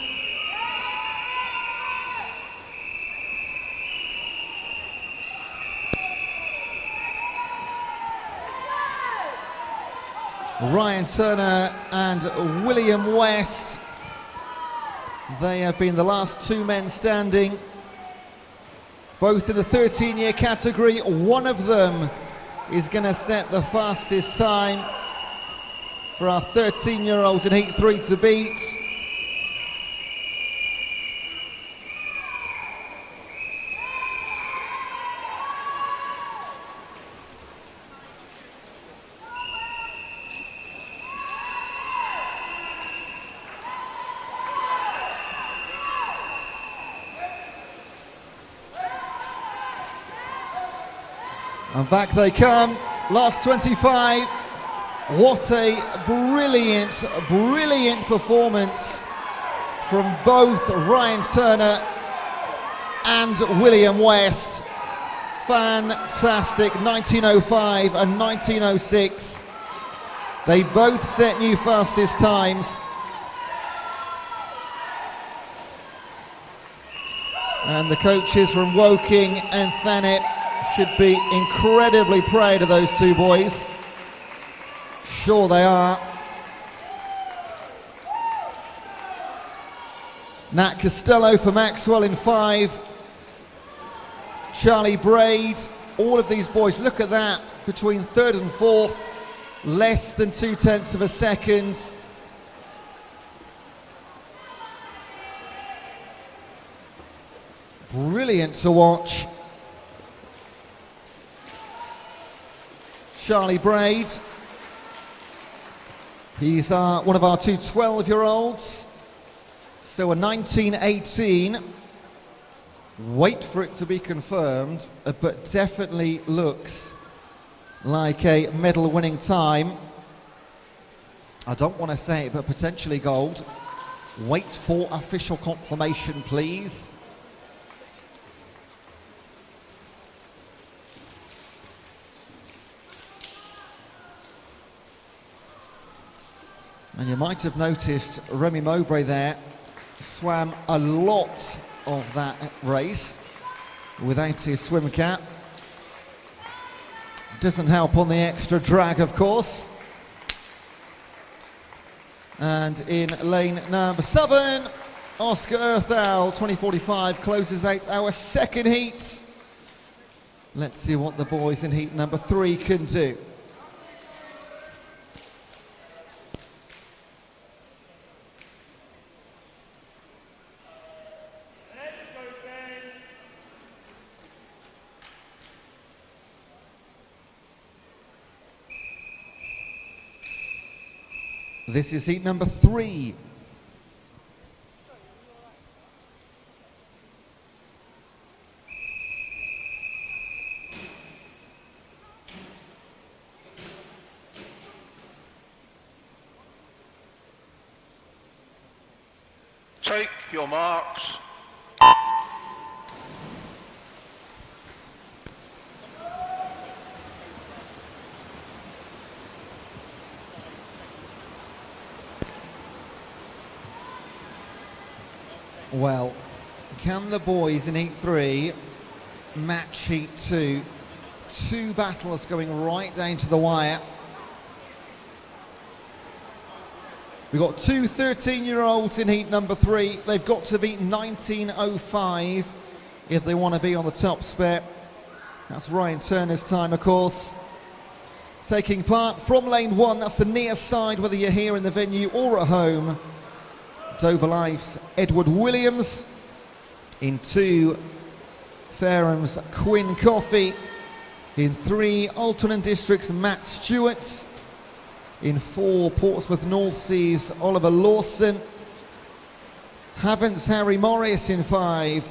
Ryan Turner and William West, they have been the last two men standing, both in the 13-year category. One of them is going to set the fastest time for our 13-year-olds in Heat 3 to beat. And back they come, last 25. What a brilliant, brilliant performance from both Ryan Turner and William West. Fantastic, 1905 and 1906. They both set new fastest times. And the coaches from Woking and Thanet should be incredibly proud of those two boys. Sure they are. Nat Costello for Maxwell in 5. Charlie Braid, all of these boys, look at that, between 3rd and 4th, less than 0.2 of a second. Brilliant to watch. Charlie Braid, he's one of our two 12-year-olds, so a 1918, wait for it to be confirmed, but definitely looks like a medal-winning time. I don't want to say it, but potentially gold. Wait for official confirmation, please. And you might have noticed Remy Mowbray there swam a lot of that race without his swim cap. Doesn't help on the extra drag, of course. And in lane number 7, Oscar Earthal, 2045, closes out our second heat. Let's see what the boys in heat number 3 can do. This is heat number 3. Take your marks. Well, can the boys in heat 3 match heat 2? Two battles going right down to the wire. We've got two 13-year-olds in heat number 3. They've got to beat 1905 if they want to be on the top spec. That's Ryan Turner's time, of course. Taking part from lane 1, that's the near side, whether you're here in the venue or at home. Dover Life's Edward Williams. In 2, Farehams Quinn Coffey. In 3, Alton and District's Matt Stewart. In 4, Portsmouth North Sea's Oliver Lawson. Havants Harry Morris in 5.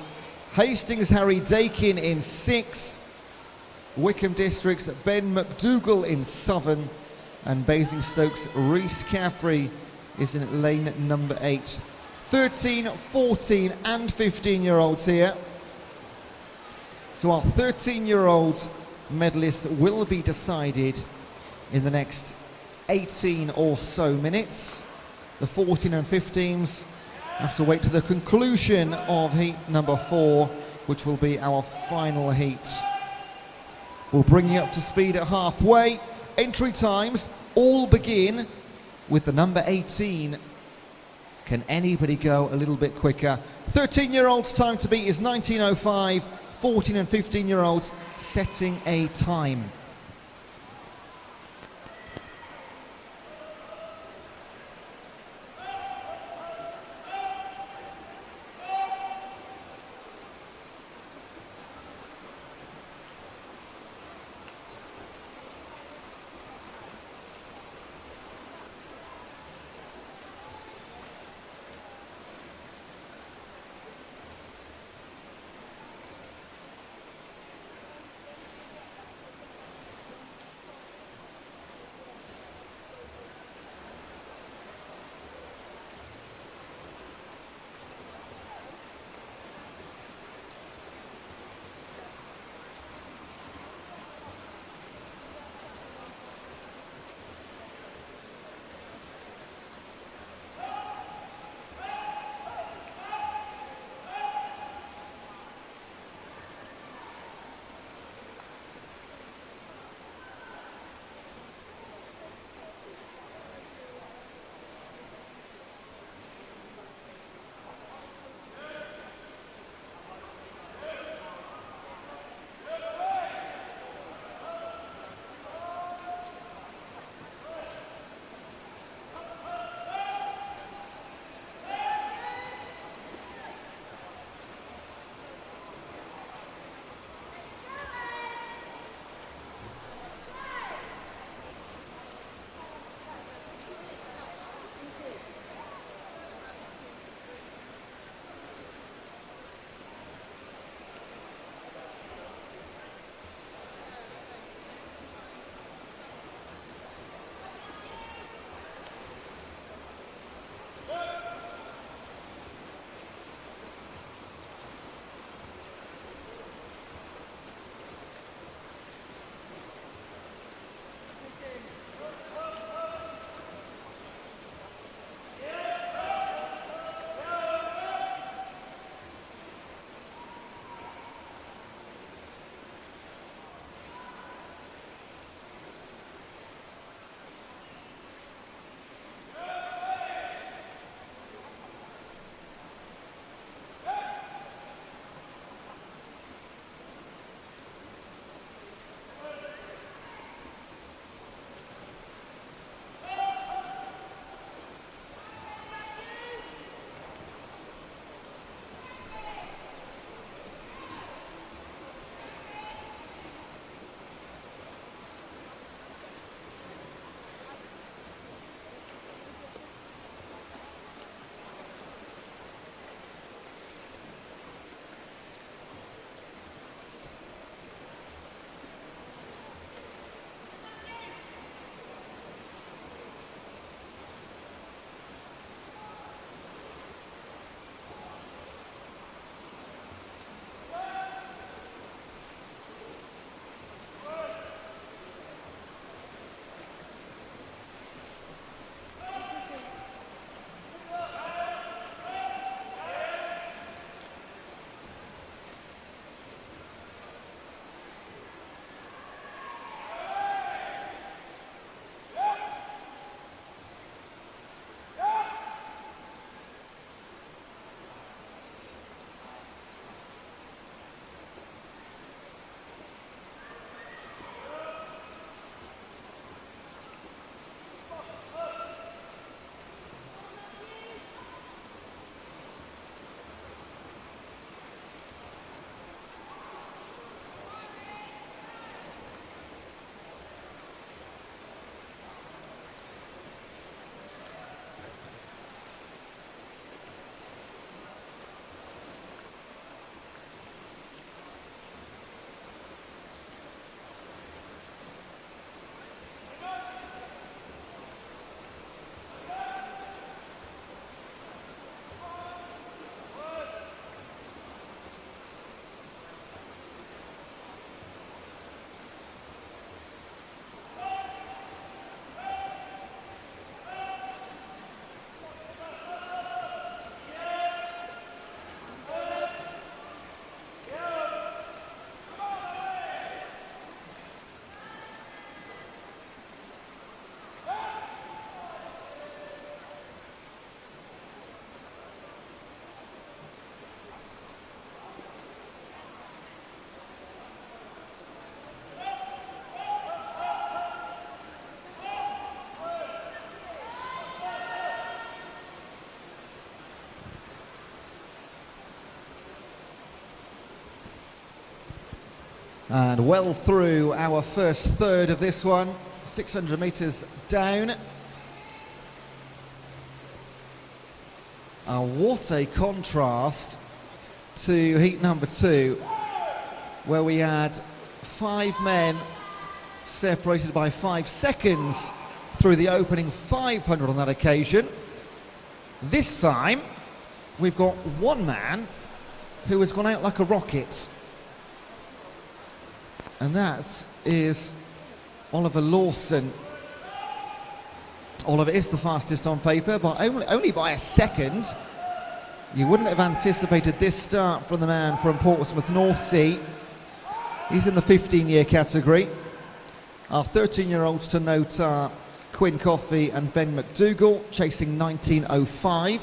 Hastings Harry Dakin in 6. Wickham District's Ben McDougall in 7. And Basingstoke's Rhys Caffrey is in lane number 8. 13, 14 and 15-year-olds here. So our 13-year-old medalist will be decided in the next 18 or so minutes. The 14 and 15s have to wait to the conclusion of heat number 4, which will be our final heat. We'll bring you up to speed at halfway. Entry times all begin with the number 18. Can anybody go a little bit quicker? 13-year-olds' time to beat is 19:05. 14 and 15-year-olds setting a time. And well through our first third of this one, 600 metres down. What a contrast to heat number 2, where we had 5 men separated by 5 seconds through the opening 500 on that occasion. This time, we've got 1 man who has gone out like a rocket. And that is Oliver Lawson. Oliver is the fastest on paper, but only by a second. You wouldn't have anticipated this start from the man from Portsmouth North Sea. He's in the 15-year category. Our 13-year-olds to note are Quinn Coffey and Ben McDougall, chasing 19.05.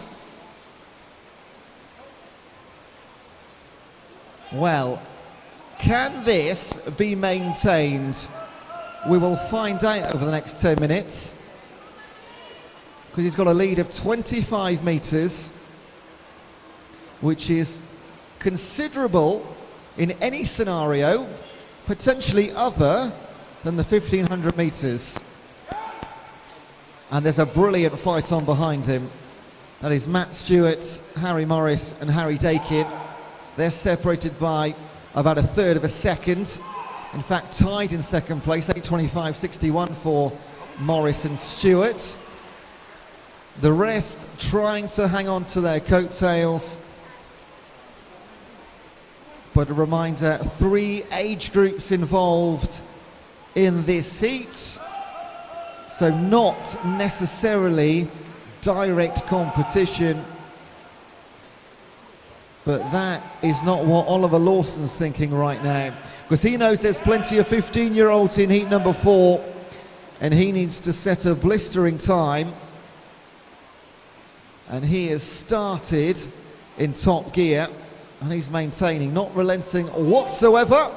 Well, can this be maintained? We will find out over the next 10 minutes, because he's got a lead of 25 metres, which is considerable in any scenario, potentially other than the 1500 metres. And there's a brilliant fight on behind him. That is Matt Stewart, Harry Morris and Harry Dakin. They're separated by about a third of a second. In fact, tied in second place, 8:25.61 for Morris and Stewart. The rest trying to hang on to their coattails. But a reminder, 3 age groups involved in this heat. So not necessarily direct competition. But that is not what Oliver Lawson's thinking right now, because he knows there's plenty of 15-year-olds in heat number 4, and he needs to set a blistering time. And he has started in top gear, and he's maintaining, not relenting whatsoever.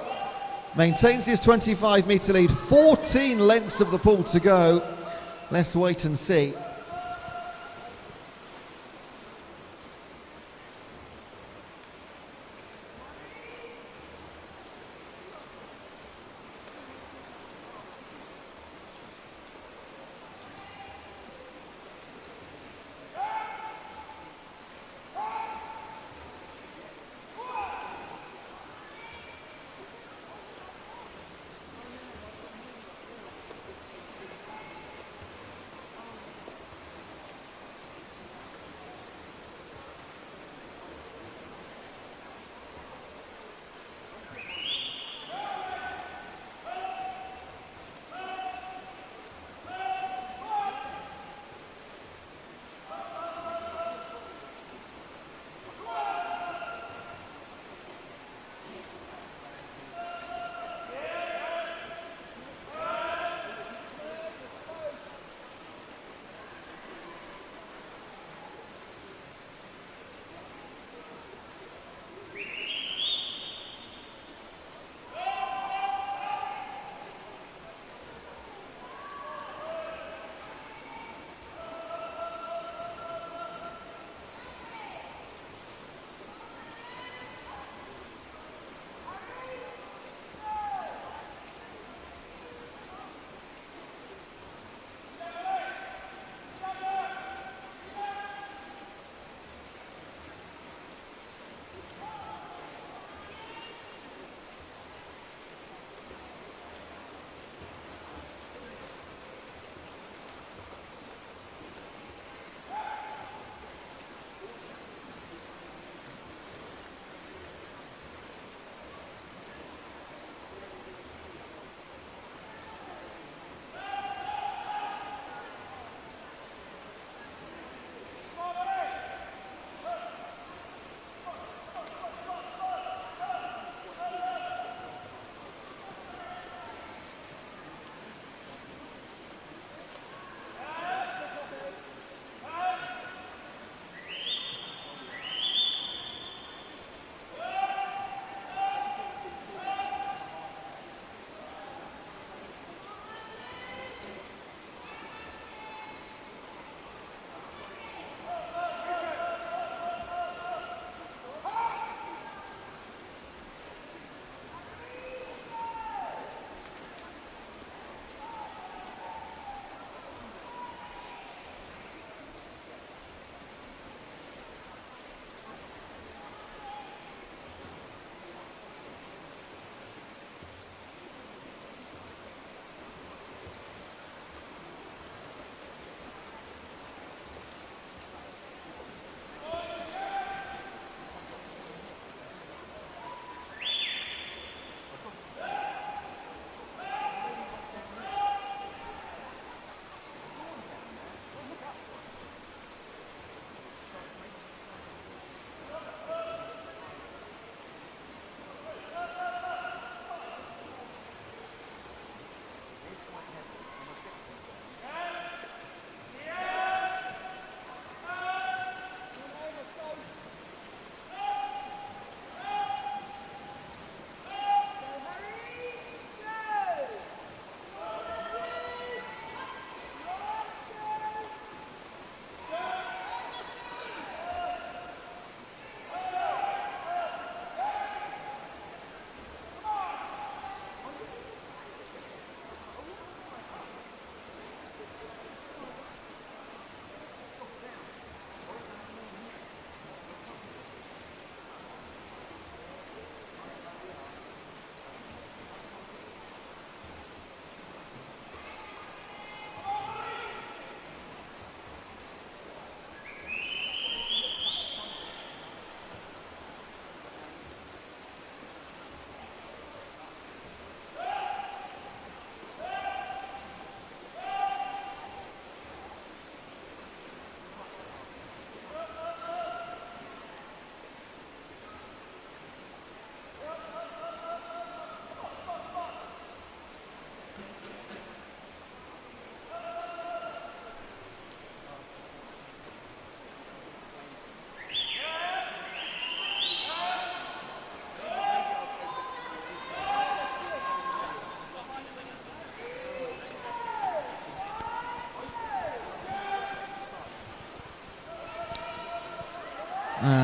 Maintains his 25-metre lead, 14 lengths of the pool to go. Let's wait and see.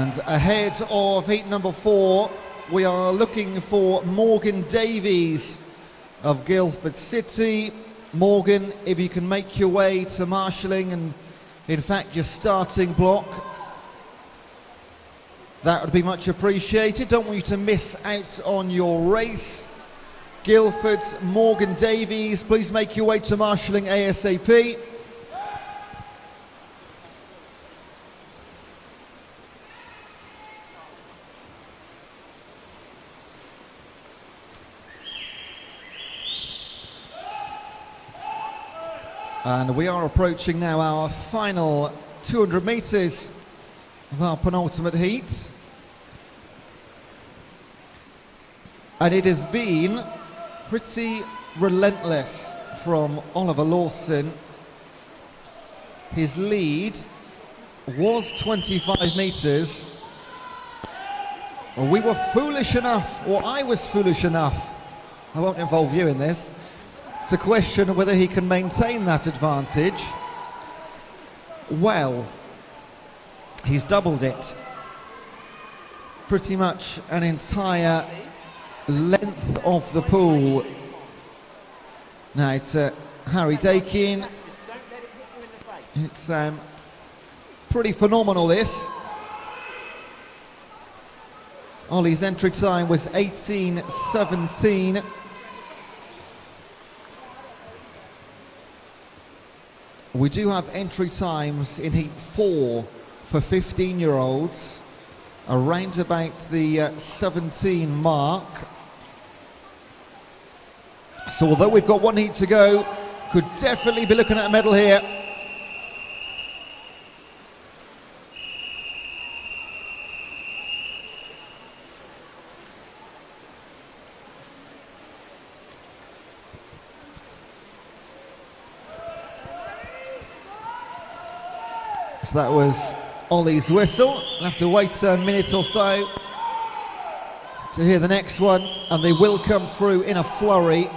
And ahead of heat number 4, we are looking for Morgan Davies of Guildford City. Morgan, if you can make your way to marshalling and in fact your starting block, that would be much appreciated. Don't want you to miss out on your race. Guildford's Morgan Davies, please make your way to marshalling ASAP. And we are approaching now our final 200 metres of our penultimate heat. And it has been pretty relentless from Oliver Lawson. His lead was 25 metres. We were foolish enough, or I was foolish enough, I won't involve you in this, to question whether he can maintain that advantage. Well, he's doubled it. Pretty much an entire length of the pool. Now it's Harry Dakin. It's pretty phenomenal, this. Ollie's entry time was 18:17. We do have entry times in heat 4 for 15-year-olds, around about the 17 mark. So although we've got one heat to go, could definitely be looking at a medal here. So that was Ollie's whistle. We'll have to wait a minute or so to hear the next one, and they will come through in a flurry.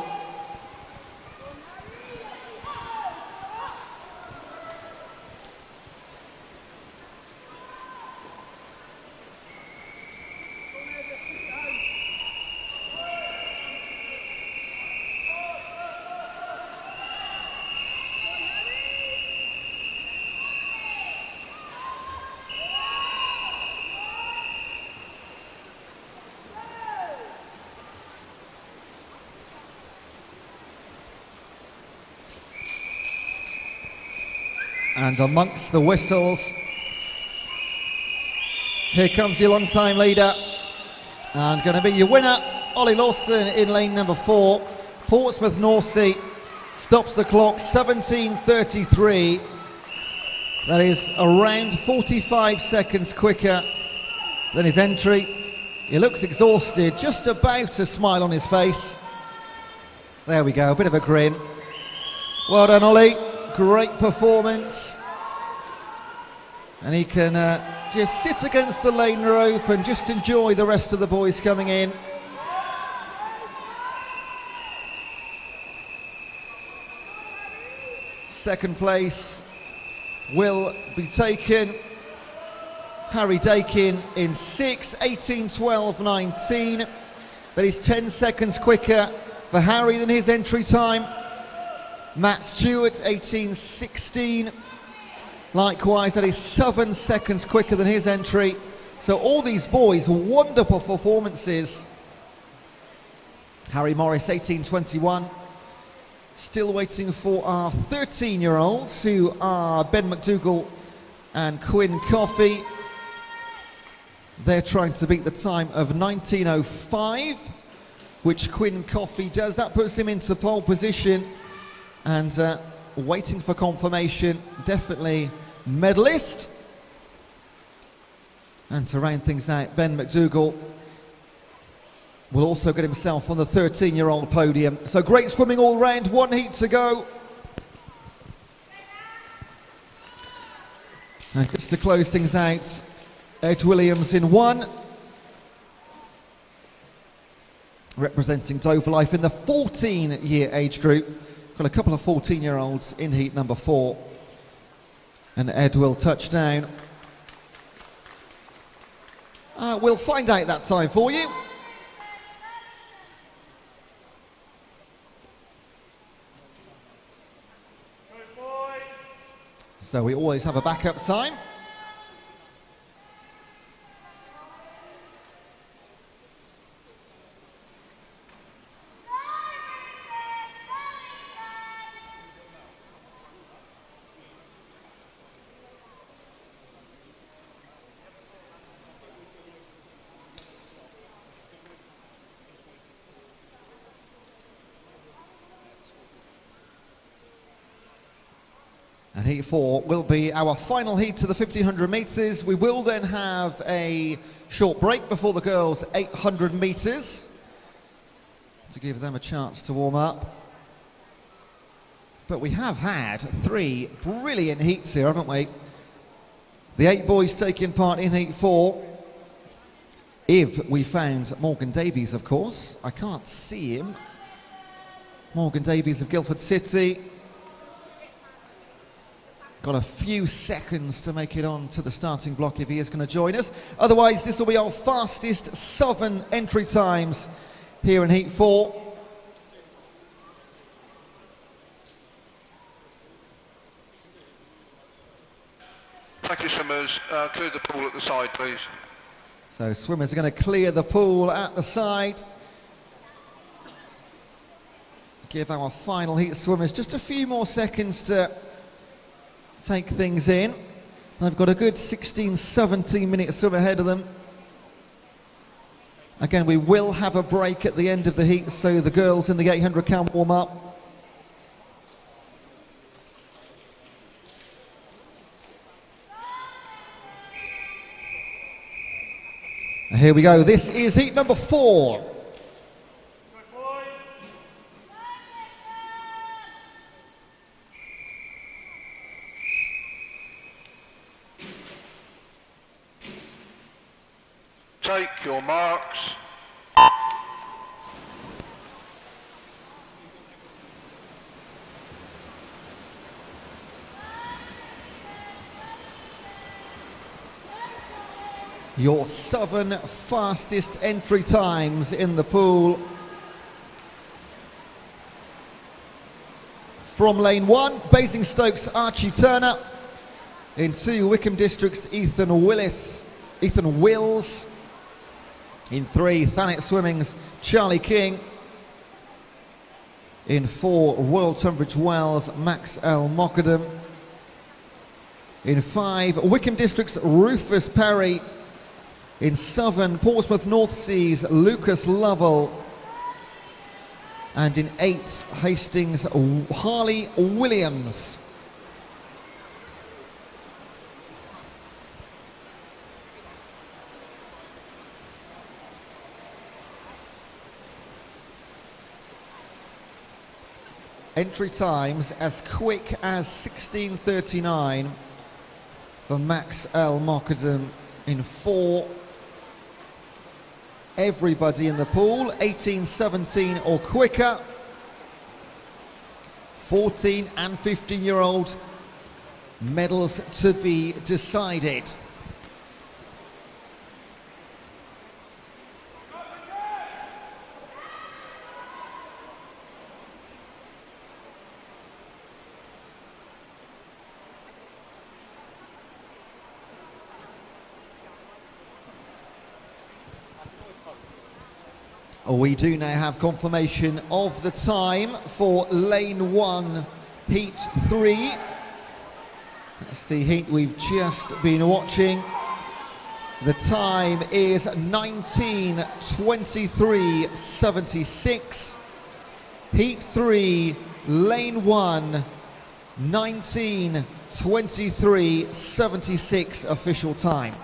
And amongst the whistles, here comes your long-time leader, and going to be your winner, Ollie Lawson in lane number 4. Portsmouth Norsey stops the clock 17:33. That is around 45 seconds quicker than his entry. He looks exhausted, just about a smile on his face. There we go, a bit of a grin. Well done, Ollie. Great performance, and he can just sit against the lane rope and just enjoy the rest of the boys coming in. Second place will be taken Harry Dakin in 6:18:12:19. That is 10 seconds quicker for Harry than his entry time. Matt Stewart, 18:16. Likewise, that is 7 seconds quicker than his entry. So all these boys, wonderful performances. Harry Morris, 18:21. Still waiting for our 13-year-olds, who are Ben McDougall and Quinn Coffey. They're trying to beat the time of 19:05, which Quinn Coffey does. That puts him into pole position. And waiting for confirmation, definitely medalist. And to round things out, Ben McDougall will also get himself on the 13-year-old podium. So great swimming all round, one heat to go. And just to close things out, Ed Williams in 1. Representing Dover Life in the 14-year age group. Got a couple of 14-year-olds in heat number 4. And Ed will touch down We'll find out that time for you. So we always have a backup time. And heat 4 will be our final heat to the 1500 metres. We will then have a short break before the girls' 800 metres to give them a chance to warm up. But we have had 3 brilliant heats here, haven't we? The 8 boys taking part in heat 4. If we found Morgan Davies, of course. I can't see him. Morgan Davies of Guildford City. Got a few seconds to make it on to the starting block if he is going to join us. Otherwise, this will be our fastest southern entry times here in heat 4. Thank you, swimmers. Clear the pool at the side, please. So swimmers are going to clear the pool at the side. Give our final heat swimmers just a few more seconds to take things in. They've got a good 16-17 minute swim ahead of them. Again, we will have a break at the end of the heat so the girls in the 800 can warm up. And here we go. This is heat number 4. Take your marks. Your southern fastest entry times in the pool. From lane 1, Basingstoke's Archie Turner. In 2, Wickham District's Ethan Wills. In 3, Thanet Swimming's Charlie King. In 4, Royal Tunbridge Wells, Max L. Mockadam. In 5, Wickham District's Rufus Perry. In Southern, Portsmouth North Seas, Lucas Lovell. And in 8, Hastings, Harley Williams. Entry times as quick as 16:39 for Max L. Mockadam in 4. Everybody in the pool, 18-17 or quicker. 14 and 15-year-old medals to be decided. We do now have confirmation of the time for lane 1, heat 3. That's the heat we've just been watching. The time is 19:23.76. Heat 3, lane 1, 19:23.76 official time.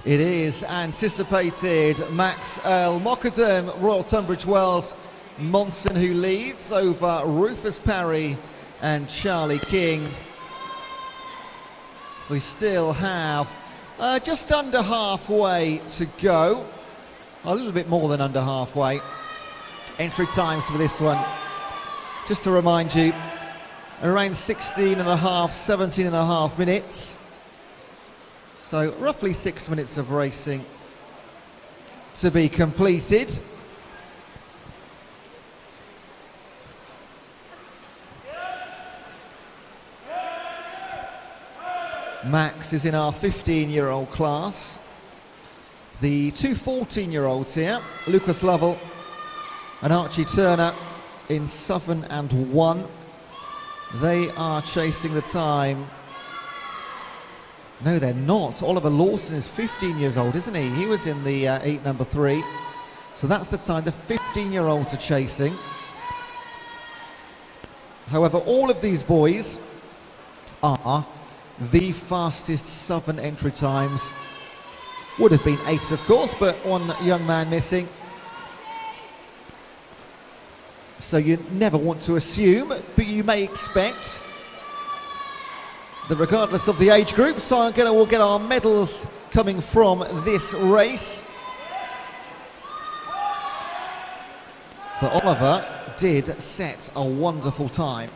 It is anticipated Max El Mokadem, Royal Tunbridge Wells, Monson, who leads over Rufus Parry and Charlie King. We still have just under halfway to go, a little bit more than under halfway. Entry times for this one, just to remind you, around 16 and a half, 17 and a half minutes. So roughly 6 minutes of racing to be completed. Max is in our 15-year-old class. The two 14-year-olds here, Lucas Lovell and Archie Turner in 7 and 1. They are chasing the time. No, they're not. Oliver Lawson is 15 years old, isn't he? He was in the 8 number 3. So that's the time the 15-year-olds are chasing. However, all of these boys are the fastest Southern entry times. Would have been 8, of course, but one young man missing. So you never want to assume, but you may expect that regardless of the age group, we'll get our medals coming from this race. But Oliver did set a wonderful time.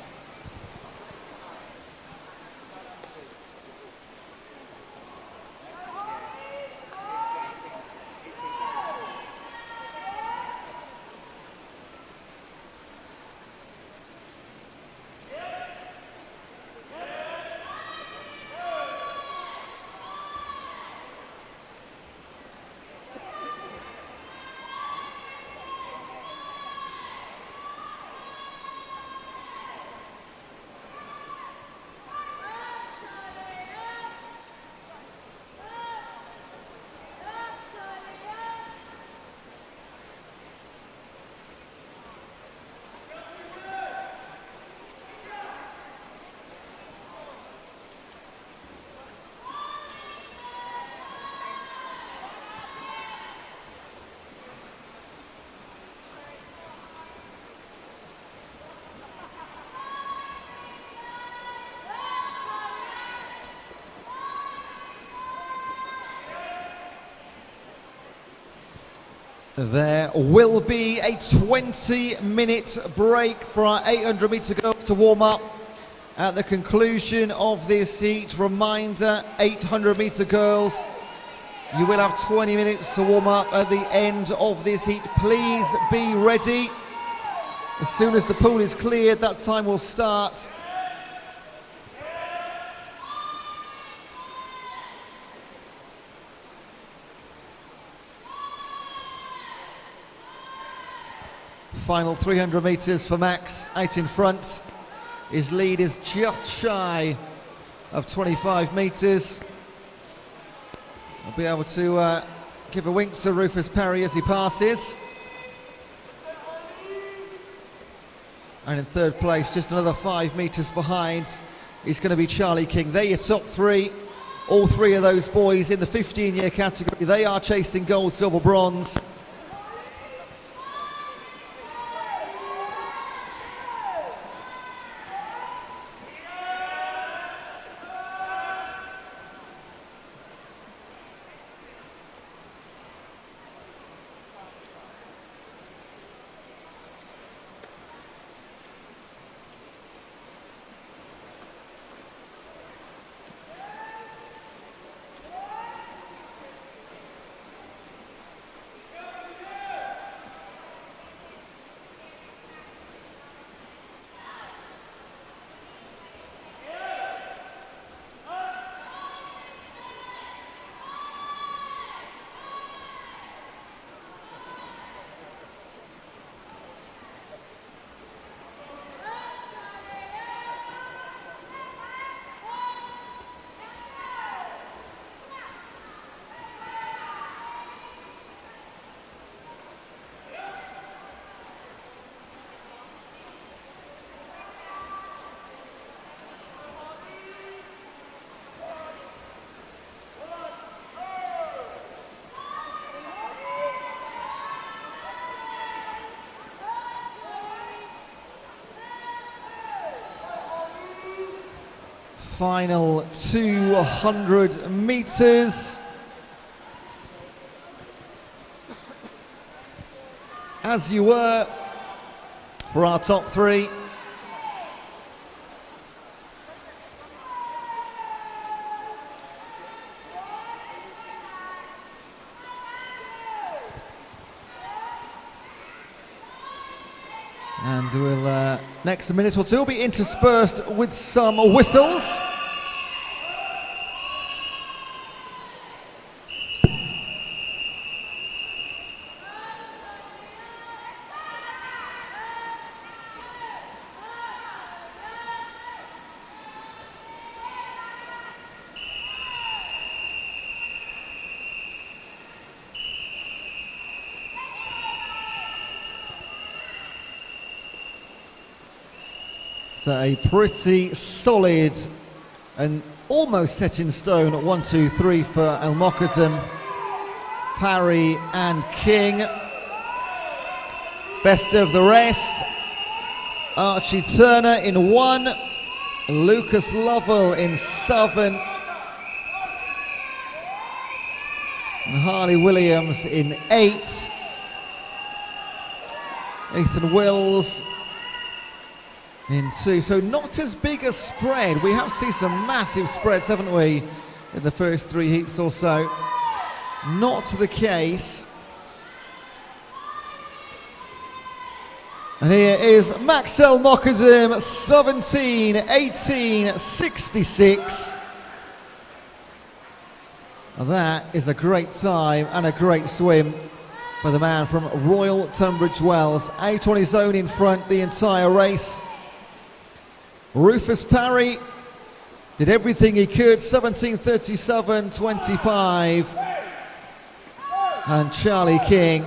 There will be a 20-minute break for our 800-metre girls to warm up at the conclusion of this heat. Reminder, 800-metre girls, you will have 20 minutes to warm up at the end of this heat. Please be ready. As soon as the pool is cleared, that time will start. Final 300 metres for Max, out in front. His lead is just shy of 25 metres. I'll be able to give a wink to Rufus Parry as he passes. And in third place, just another 5 metres behind, is going to be Charlie King. They're your top 3. All 3 of those boys in the 15-year category. They are chasing gold, silver, bronze. final 200 meters. As you were for our top three. And we'll, next minute or two, will be interspersed with some whistles. So a pretty solid and almost set in stone at 1, 2, 3 for El Mokadem, Parry and King. Best of the rest. Archie Turner in 1, Lucas Lovell in 7, and Harley Williams in 8. Ethan Wills in 2. So not as big a spread. We have seen some massive spreads, haven't we, in the first 3 heats or so. Not the case. And here is Maxel Mokadem, 17:18:66. That is a great time and a great swim for the man from Royal Tunbridge Wells. 8 on his own in front the entire race. Rufus Parry did everything he could, 17:37:25. And Charlie King.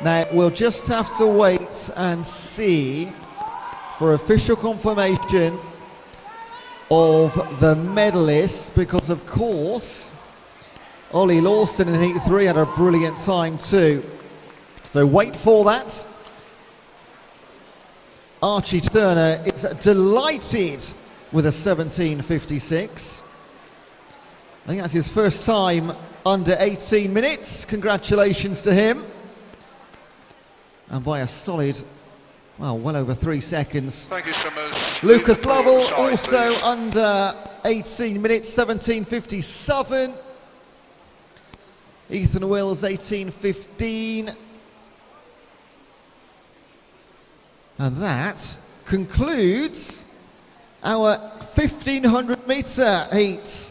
Now we'll just have to wait and see for official confirmation of the medalists, because of course Ollie Lawson in Heat 3 had a brilliant time too. So wait for that. Archie Turner is delighted with a 17:56. I think that's his first time under 18 minutes. Congratulations to him. And by a solid, well over 3 seconds. Thank you so much. Lucas Lovell Side, also please. under 18 minutes, 17:57. Ethan Wills, 18:15. And that concludes our 1500 metre heat.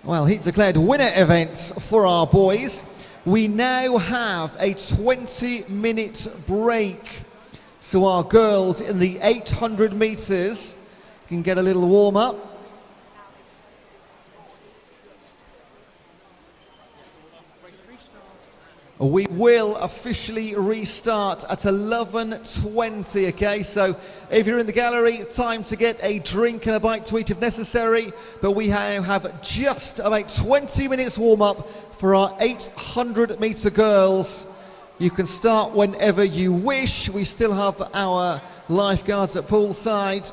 Well, heat declared winner events for our boys. We now have a 20-minute break. So our girls in the 800 metres can get a little warm up. We will officially restart at 11:20, okay? So if you're in the gallery, time to get a drink and a bite to eat if necessary. But we have just about 20 minutes warm up for our 800 metre girls. You can start whenever you wish. We still have our lifeguards at poolside.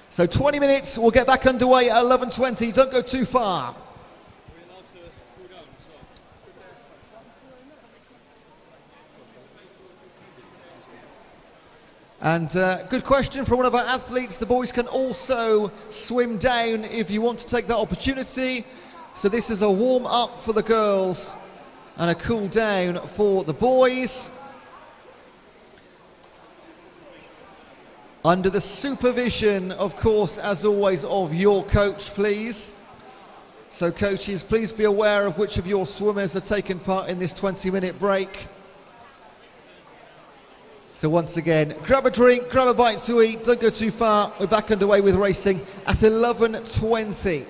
So 20 minutes, we'll get back underway at 11:20. Don't go too far. And good question from one of our athletes. The boys can also swim down if you want to take that opportunity. So this is a warm up for the girls and a cool down for the boys. Under the supervision, of course, as always, of your coach, please. So coaches, please be aware of which of your swimmers are taking part in this 20-minute break. So once again, grab a drink, grab a bite to eat, don't go too far. We're back underway with racing at 11:20.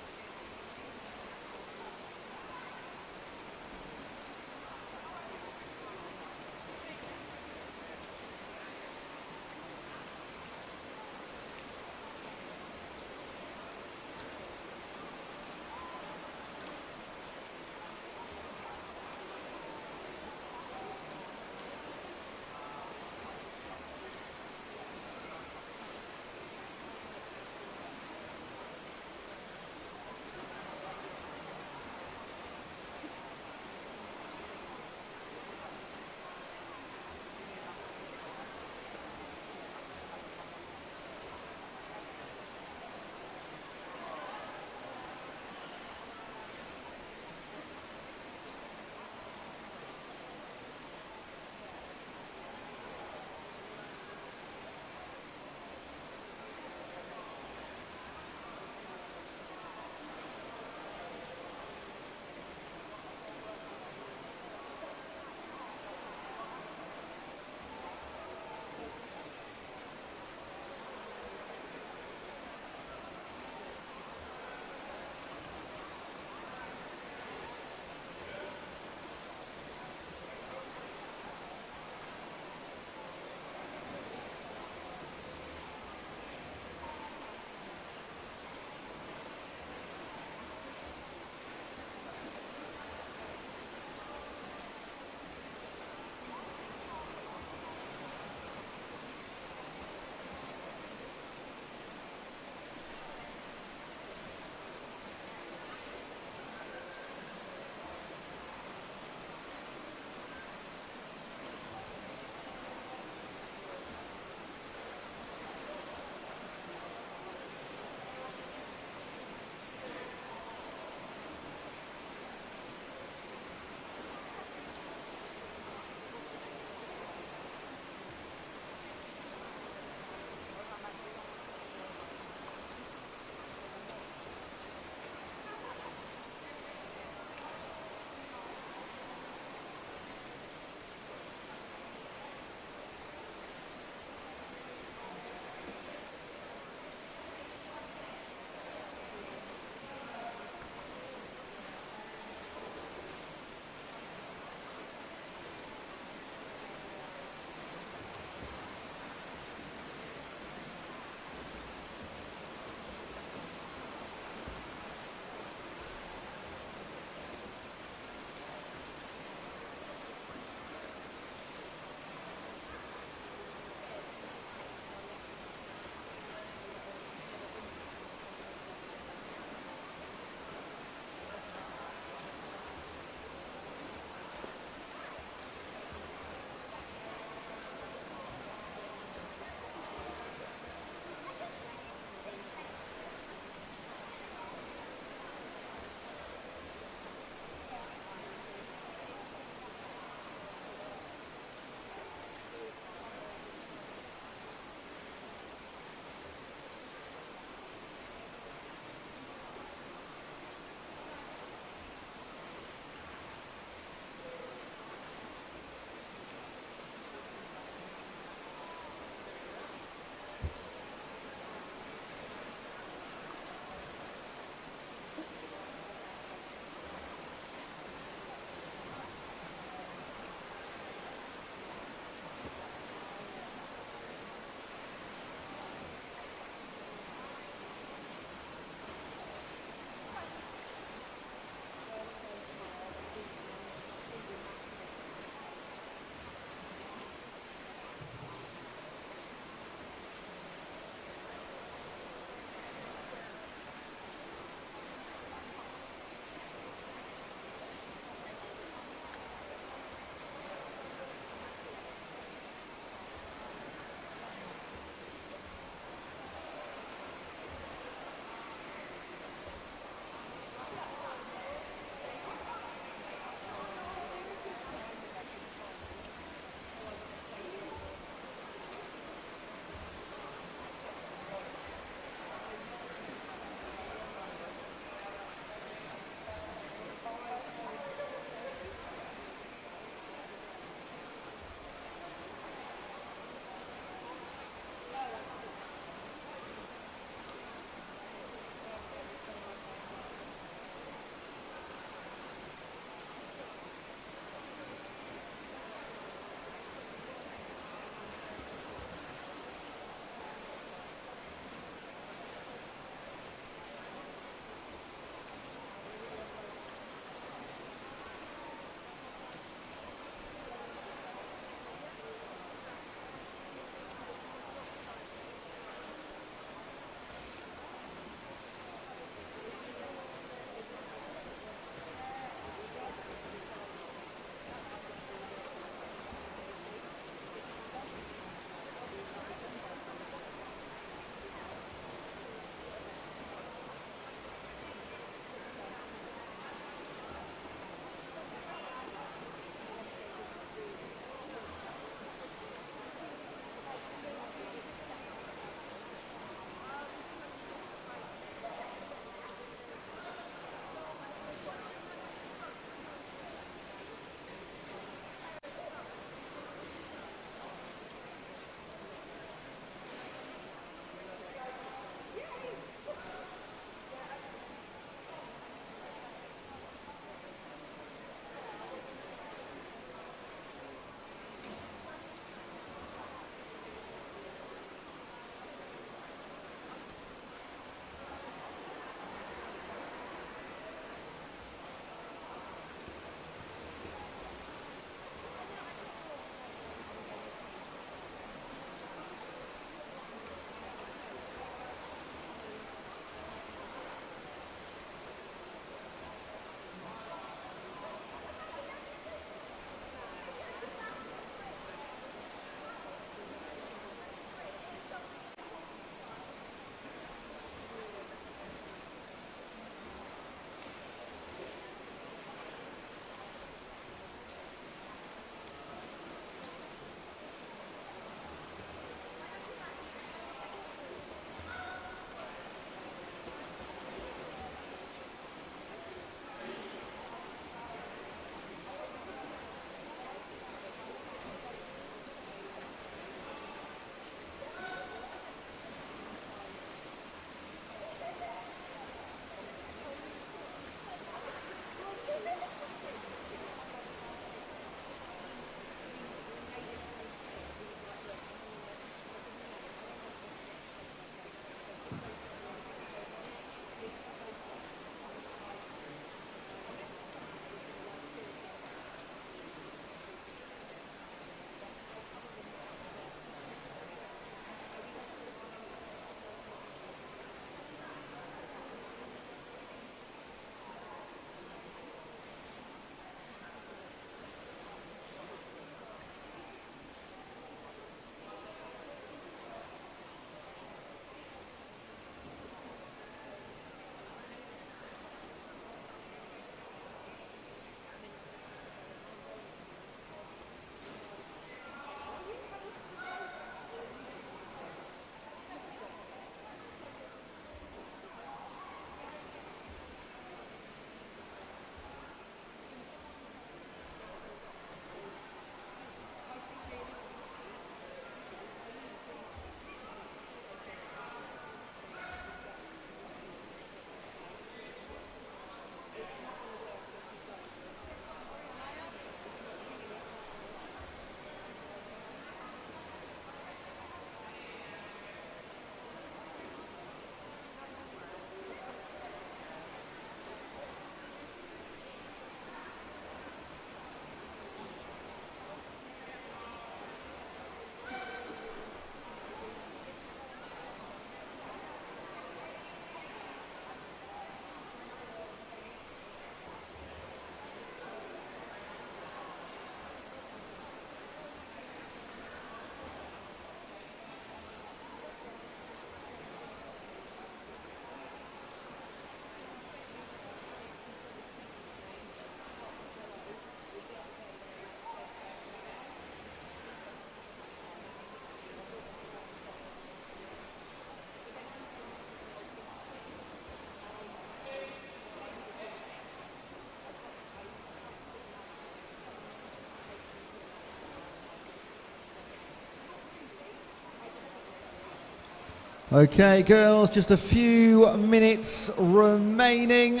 Okay, girls, just a few minutes remaining.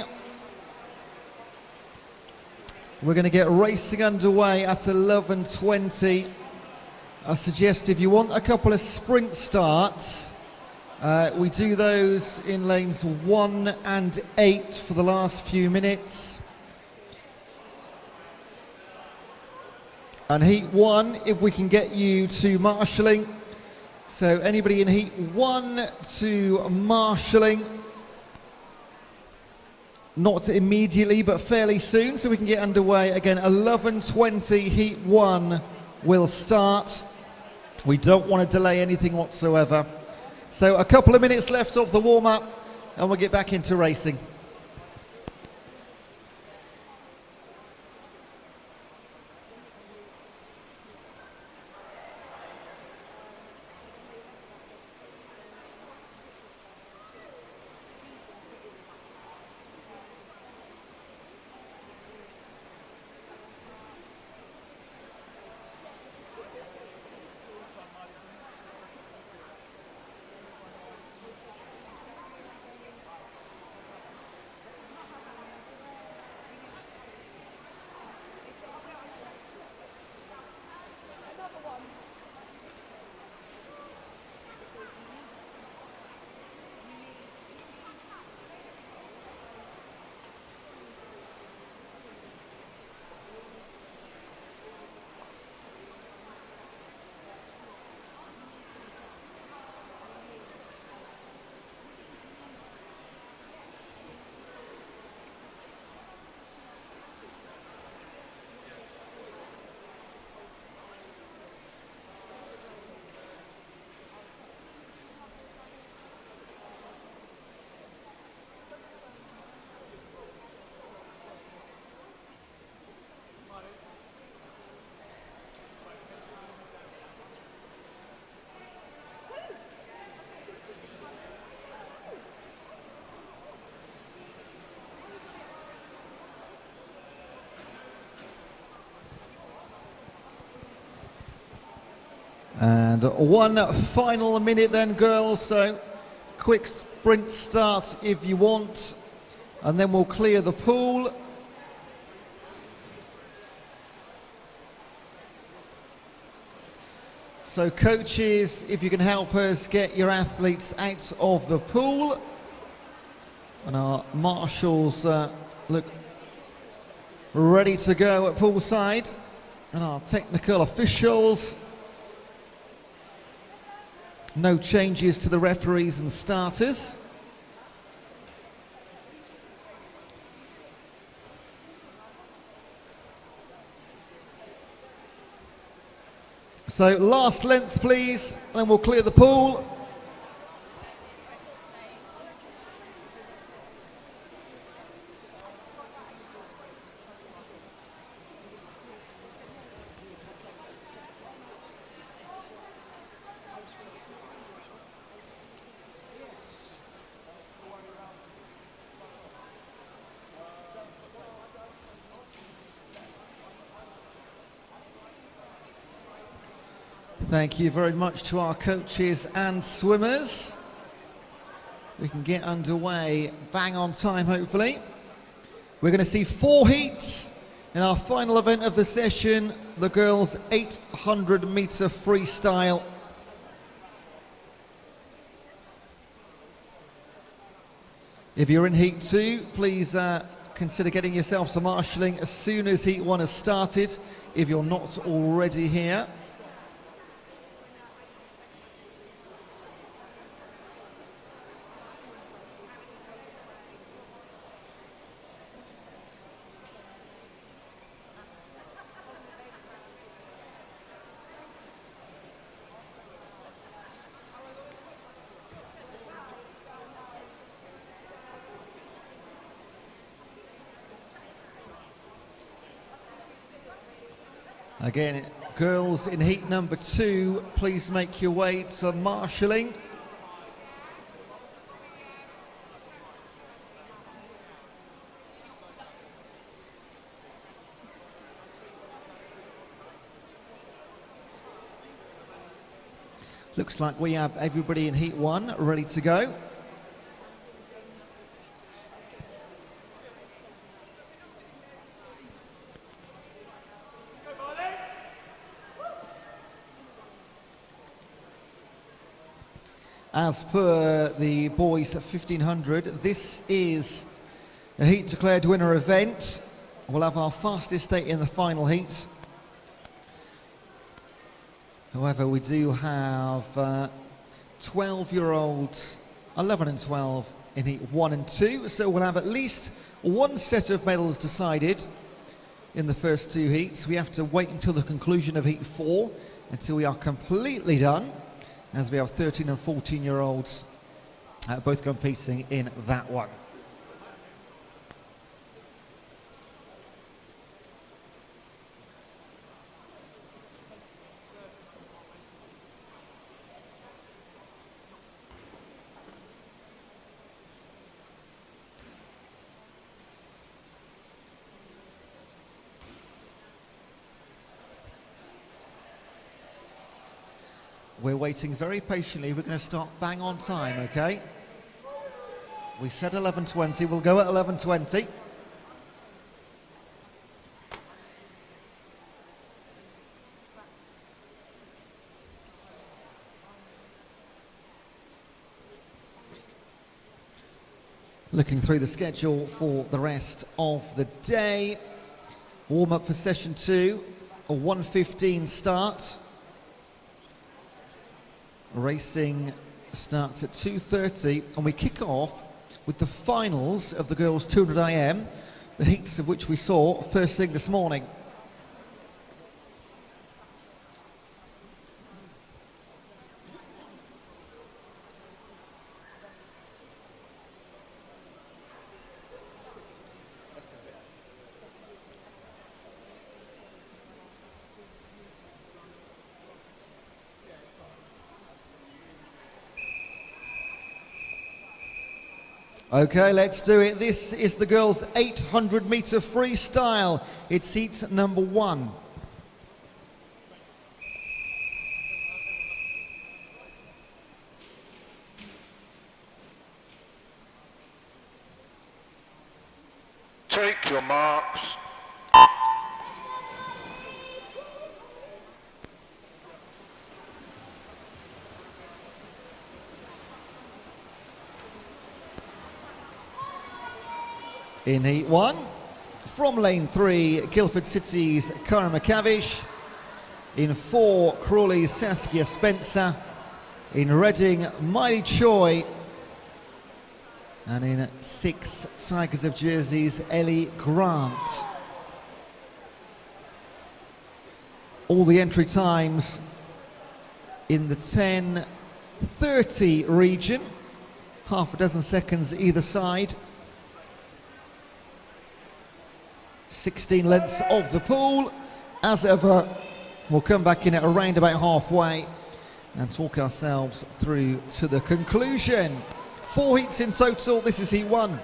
We're going to get racing underway at 11:20. I suggest if you want a couple of sprint starts, we do those in lanes 1 and 8 for the last few minutes. And heat 1, if we can get you to marshalling. So anybody in heat 1 to marshalling. Not immediately, but fairly soon, so we can get underway. Again, 11:20, heat 1 will start. We don't want to delay anything whatsoever. So a couple of minutes left of the warm-up, and we'll get back into racing. And one final minute then, girls, so quick sprint start if you want, and then we'll clear the pool. So coaches, if you can help us get your athletes out of the pool. And our marshals look ready to go at poolside. And our technical officials. No changes to the referees and starters. So last length please, then we'll clear the pool. Thank you very much to our coaches and swimmers. We can get underway bang on time, hopefully. We're going to see 4 heats in our final event of the session, the girls' 800-meter freestyle. If you're in heat 2, please consider getting yourself to marshalling as soon as heat 1 has started, if you're not already here. Again, girls in heat number 2, please make your way to marshalling. Looks like we have everybody in heat 1 ready to go. As per the boys 1500, this is a heat declared winner event. We'll have our fastest date in the final heat. However, we do have 12-year-olds, 11 and 12 in heat 1 and 2. So we'll have at least one set of medals decided in the first two heats. We have to wait until the conclusion of heat 4 until we are completely done, as we have 13 and 14-year-olds both competing in that one. We're waiting very patiently. We're going to start bang on time, okay? We said 11:20. We'll go at 11:20. Looking through the schedule for the rest of the day. Warm up for session 2, a 1:15 start. Racing starts at 2:30 and we kick off with the finals of the girls 200 IM, the heats of which we saw first thing this morning. Okay, let's do it. This is the girls' 800-meter freestyle. It's heat number 1. Take your marks. In heat 1, from lane 3, Guildford City's Cara McCavish. In 4, Crawley's Saskia Spencer. In Reading, Miley Choi. And in 6, Tigers of Jersey's Ellie Grant. All the entry times in the 10:30 region, half a dozen seconds either side. 16 lengths of the pool. As ever, we'll come back in at around about halfway and talk ourselves through to the conclusion. 4 heats in total. This is heat 1.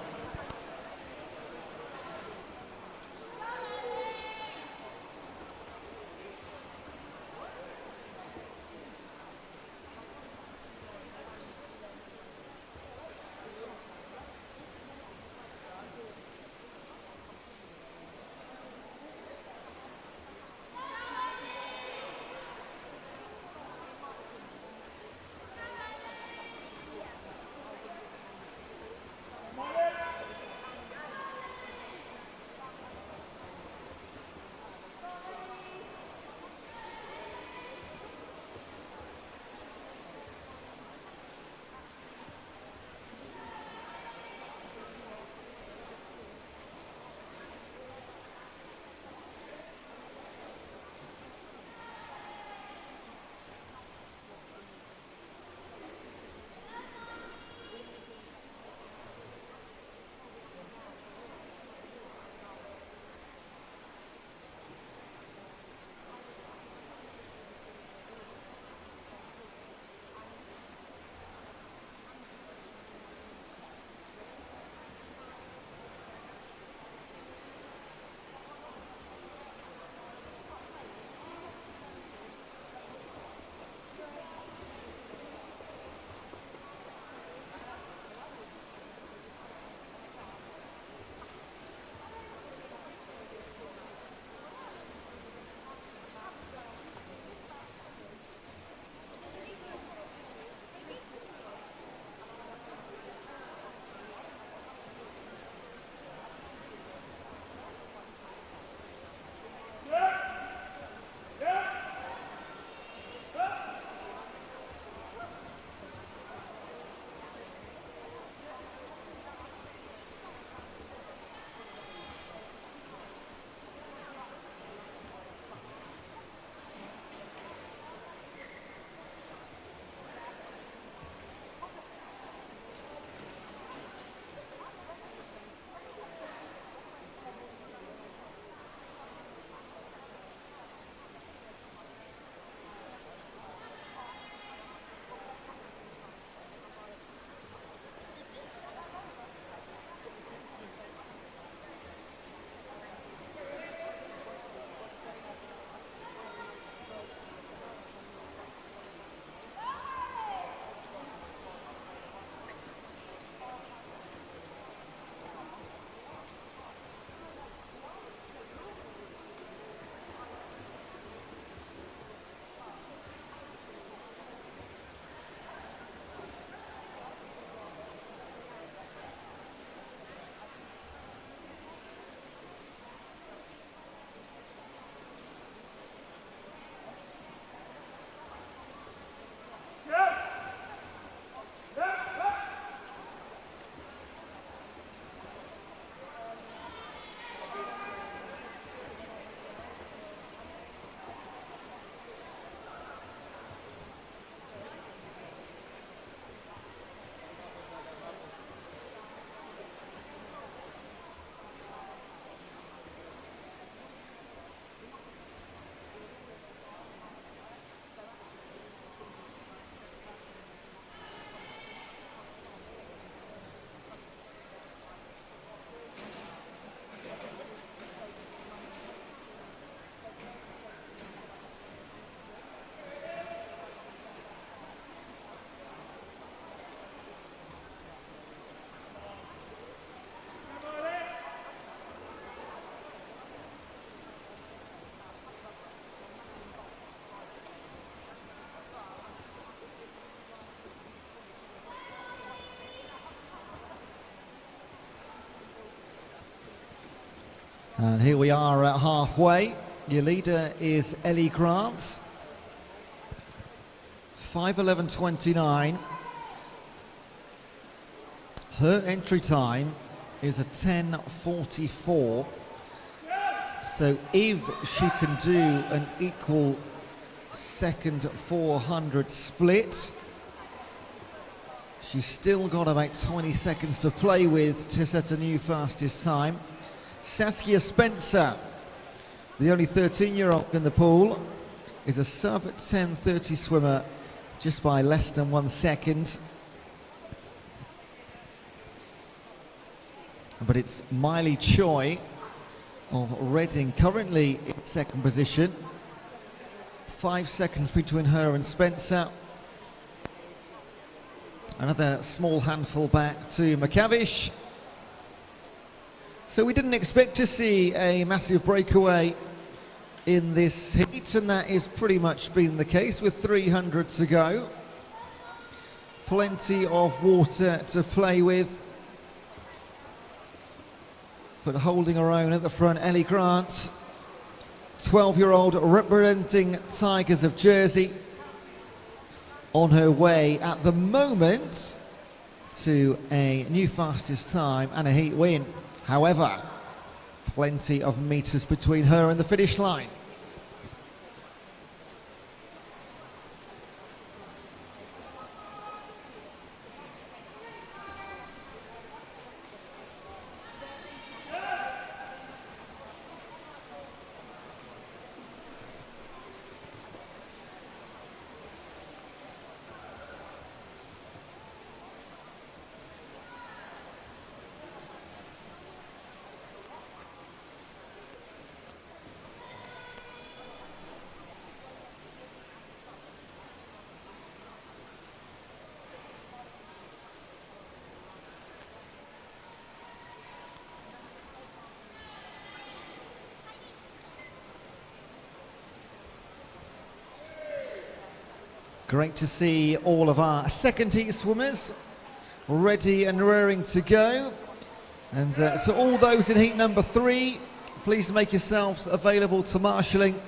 And here we are at halfway. Your leader is Ellie Grant. 5:11.29. Her entry time is a 10:44. So if she can do an equal second 400 split, she's still got about 20 seconds to play with to set a new fastest time. Saskia Spencer, the only 13-year-old in the pool, is a sub 10:30 swimmer just by less than 1 second. But it's Miley Choi of Reading currently in second position. 5 seconds between her and Spencer. Another small handful back to McCavish. So we didn't expect to see a massive breakaway in this heat, and that is pretty much been the case with 300 to go. Plenty of water to play with, but holding her own at the front, Ellie Grant, 12-year-old representing Tigers of Jersey, on her way at the moment to a new fastest time and a heat win. However, plenty of meters between her and the finish line. Great to see all of our second heat swimmers ready and raring to go. And so all those in heat number 3, please make yourselves available to marshalling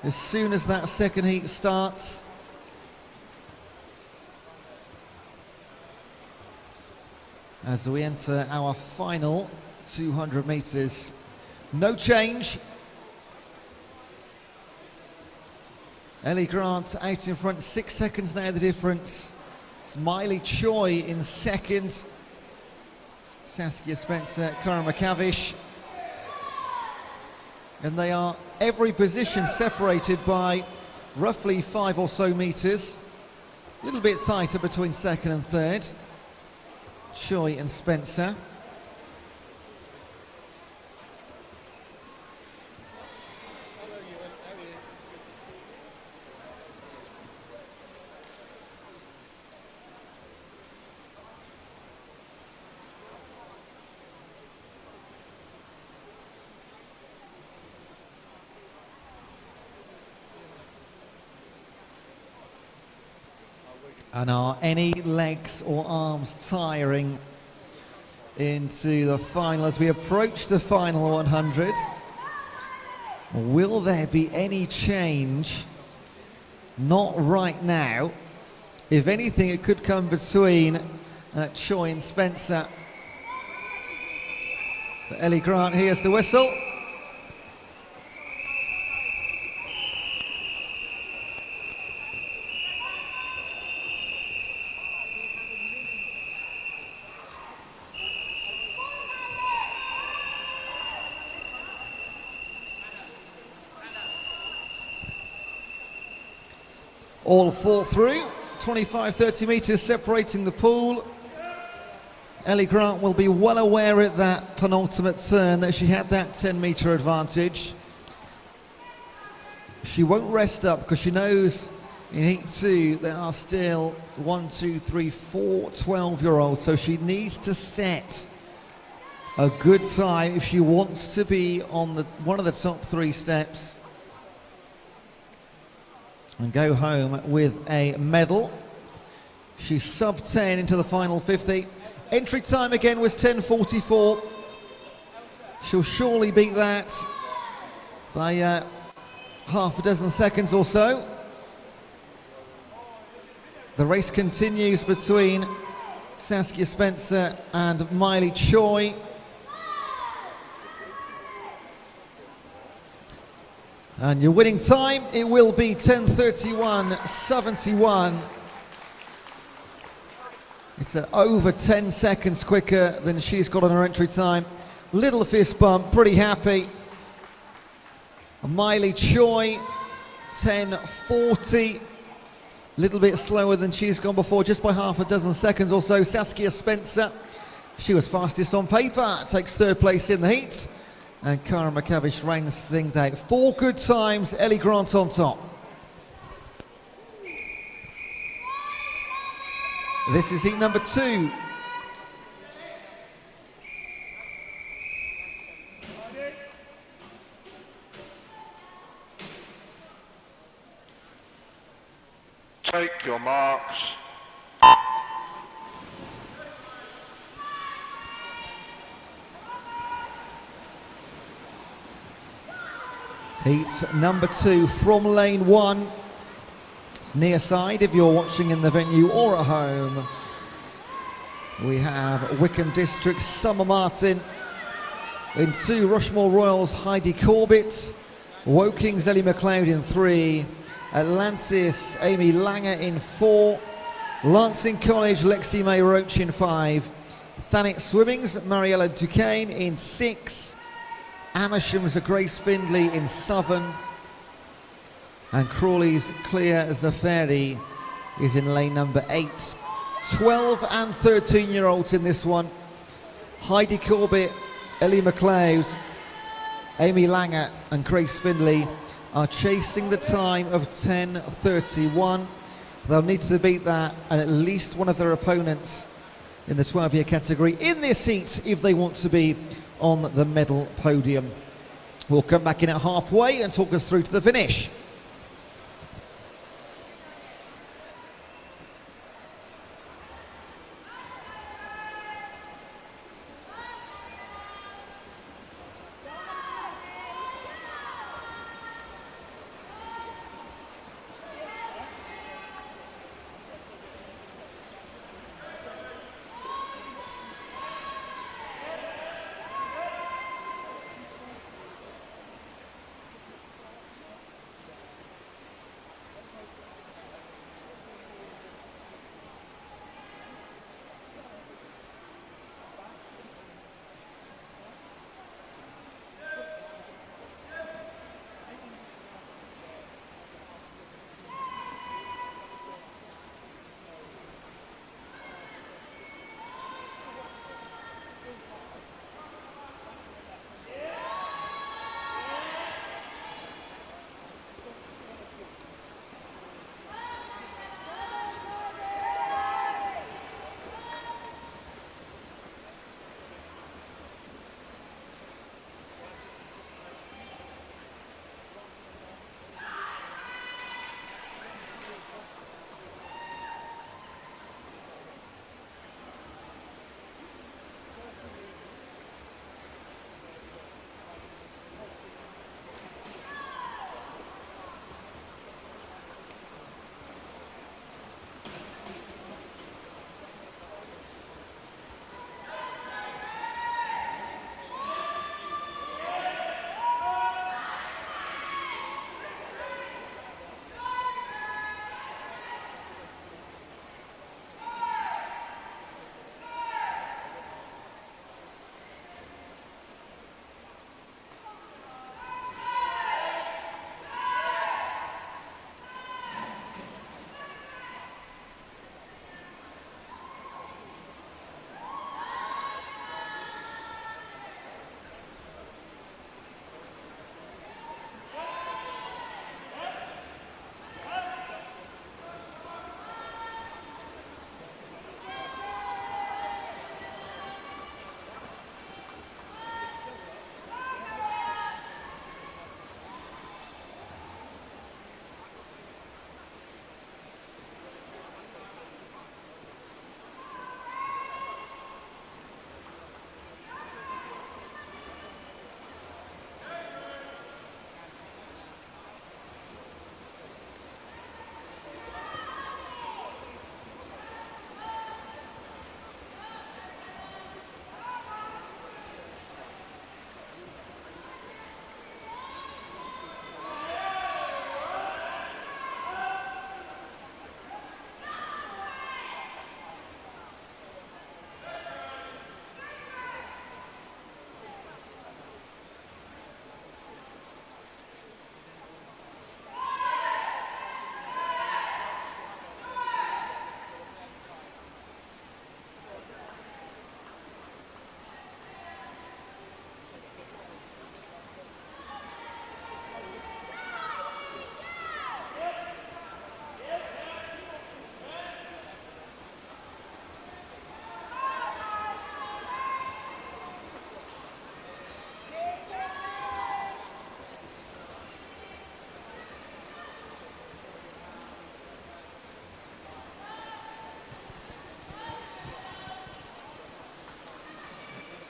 as soon as that second heat starts. As we enter our final 200 meters, no change. Ellie Grant out in front, 6 seconds now the difference. It's Miley Choi in second. Saskia Spencer, Cara McCavish. And they are every position separated by roughly 5 or so meters. A little bit tighter between second and third. Choi and Spencer. And are any legs or arms tiring into the final as we approach the final 100? Will there be any change? Not right now. If anything, it could come between Choi and Spencer. But Ellie Grant hears the whistle. All 4 through, 25-30 metres separating the pool. Ellie Grant will be well aware at that penultimate turn that she had that 10-metre advantage. She won't rest up because she knows in heat 2 there are still 1, 2, 3, 4 12-year-olds, so she needs to set a good time if she wants to be on one of the top 3 steps and go home with a medal. She's sub 10 into the final 50. Entry time again was 10:44. She'll surely beat that by half a dozen seconds or so. The race continues between Saskia Spencer and Miley Choi. And your winning time, it will be 10:31.71. It's over 10 seconds quicker than she's got on her entry time. Little fist bump, pretty happy. Miley Choi, 10:40. Little bit slower than she's gone before, just by half a dozen seconds or so. Saskia Spencer, she was fastest on paper, takes third place in the heat. And Cara McCavish rounds things out. 4 good times, Ellie Grant on top. This is heat number 2. Take your marks. Heat number 2 from lane 1. It's near side if you're watching in the venue or at home. We have Wickham District Summer Martin. In 2, Rushmore Royals Heidi Corbett. Woking's Ellie McLeod in 3. Atlantis Amy Langer in 4. Lancing College Lexi May Roach in 5. Thanet Swimming's Mariella Duquesne in 6. Amersham's Grace Findlay in 7. And Crawley's Clea Zaferi is in lane number 8. 12 and 13-year-olds in this one. Heidi Corbett, Ellie McLeod, Amy Langer and Grace Findlay are chasing the time of 10:31. They'll need to beat that and at least one of their opponents in the 12-year category in this heat if they want to be on the medal podium. We'll come back in at halfway and talk us through to the finish.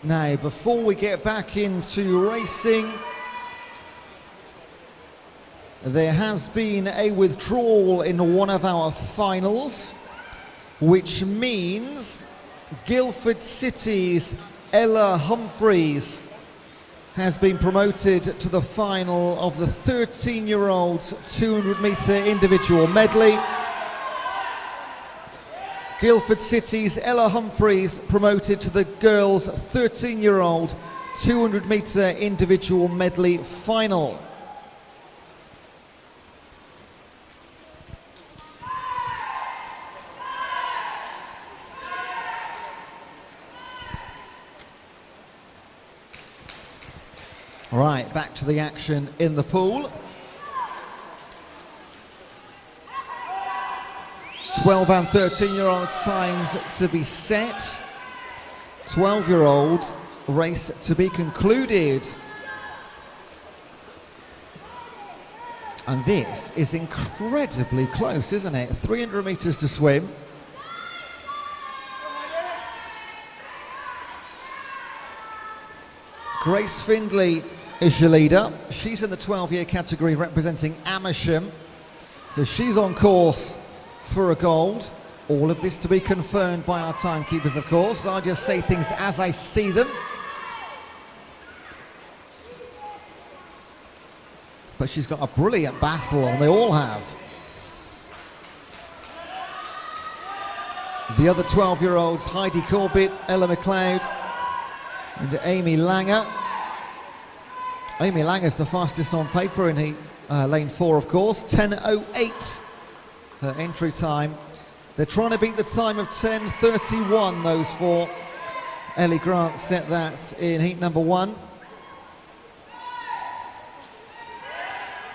Now, before we get back into racing, there has been a withdrawal in one of our finals, which means Guildford City's Ella Humphreys has been promoted to the final of the 13-year-olds 200-metre individual medley. Guildford City's Ella Humphreys promoted to the girls' 13-year-old 200-metre individual medley final. Right, back to the action in the pool. 12 and 13-year-olds times to be set. 12-year-old race to be concluded. And this is incredibly close, isn't it? 300 metres to swim. Grace Findlay is your leader. She's in the 12-year category representing Amersham. So she's on course for a gold. All of this to be confirmed by our timekeepers, of course. I'll just say things as I see them. But she's got a brilliant battle on, they all have. The other 12-year-olds, Heidi Corbett, Ella McLeod, and Amy Langer. Amy Langer's the fastest on paper in lane 4, of course. 10:08 her entry time. They're trying to beat the time of 10:31, those four. Ellie Grant set that in heat number 1.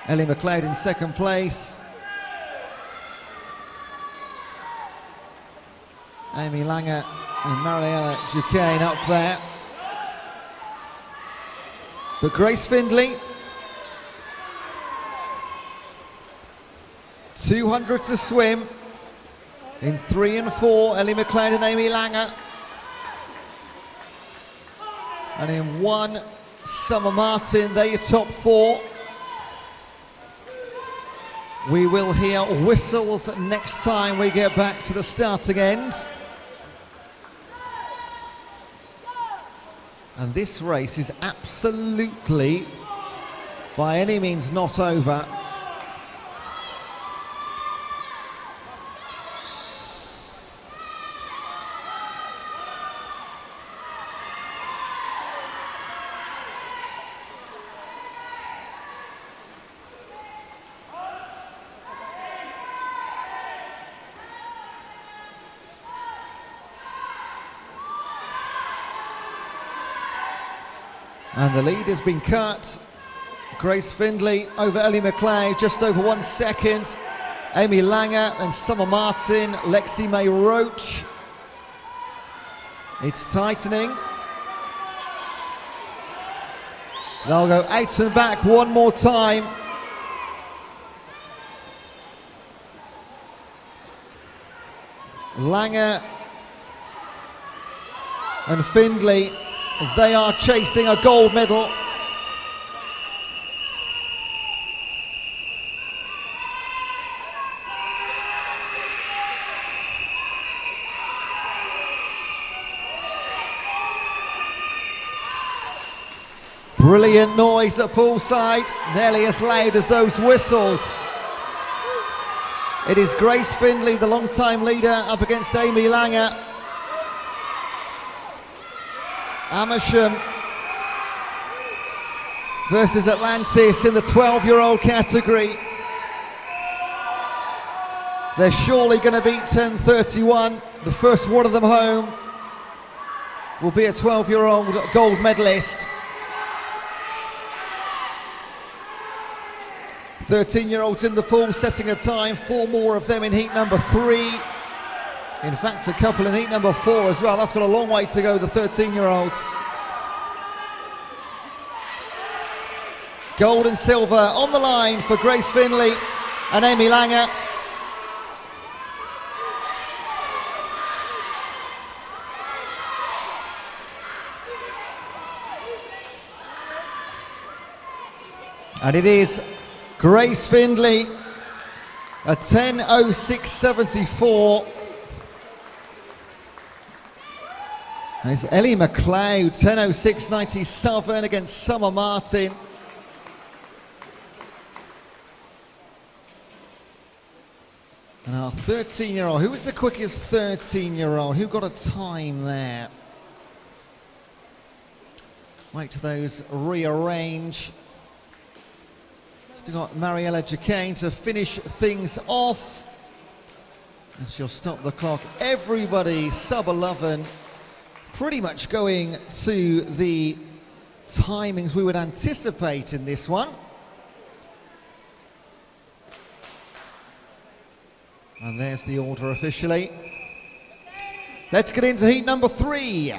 Ellie McLeod in second place. Amy Langer and Mariella Duquesne up there. But Grace Findlay, 200 to swim. In 3 and 4, Ellie McLeod and Amy Langer. And in 1, Summer Martin, they're your top 4. We will hear whistles next time we get back to the starting end. And this race is absolutely, by any means, not over. And the lead has been cut. Grace Findlay over Ellie McLeod, just over 1 second. Amy Langer and Summer Martin, Lexi May Roach. It's tightening. They'll go out and back one more time. Langer and Findlay, they are chasing a gold medal. Brilliant noise at poolside, nearly as loud as those whistles. It is Grace Findlay, the long-time leader, up against Amy Langer. Amersham versus Atlantis in the 12-year-old category. They're surely going to beat 10:31. The first one of them home will be a 12-year-old gold medalist. 13-year-olds in the pool setting a time, 4 more of them in heat number 3. In fact, a couple in heat number 4 as well. That's got a long way to go, the 13-year-olds. Gold and silver on the line for Grace Findlay and Amy Langer. And it is Grace Findlay, a 10:06.74. And it's Ellie McLeod, 10:06.97 against Summer Martin. And our 13-year-old, who was the quickest 13-year-old? Who got a time there? Wait till those rearrange. Still got Mariella Jacane to finish things off. And she'll stop the clock. Everybody sub-11, pretty much going to the timings we would anticipate in this one. And there's the order officially. Let's get into heat number 3.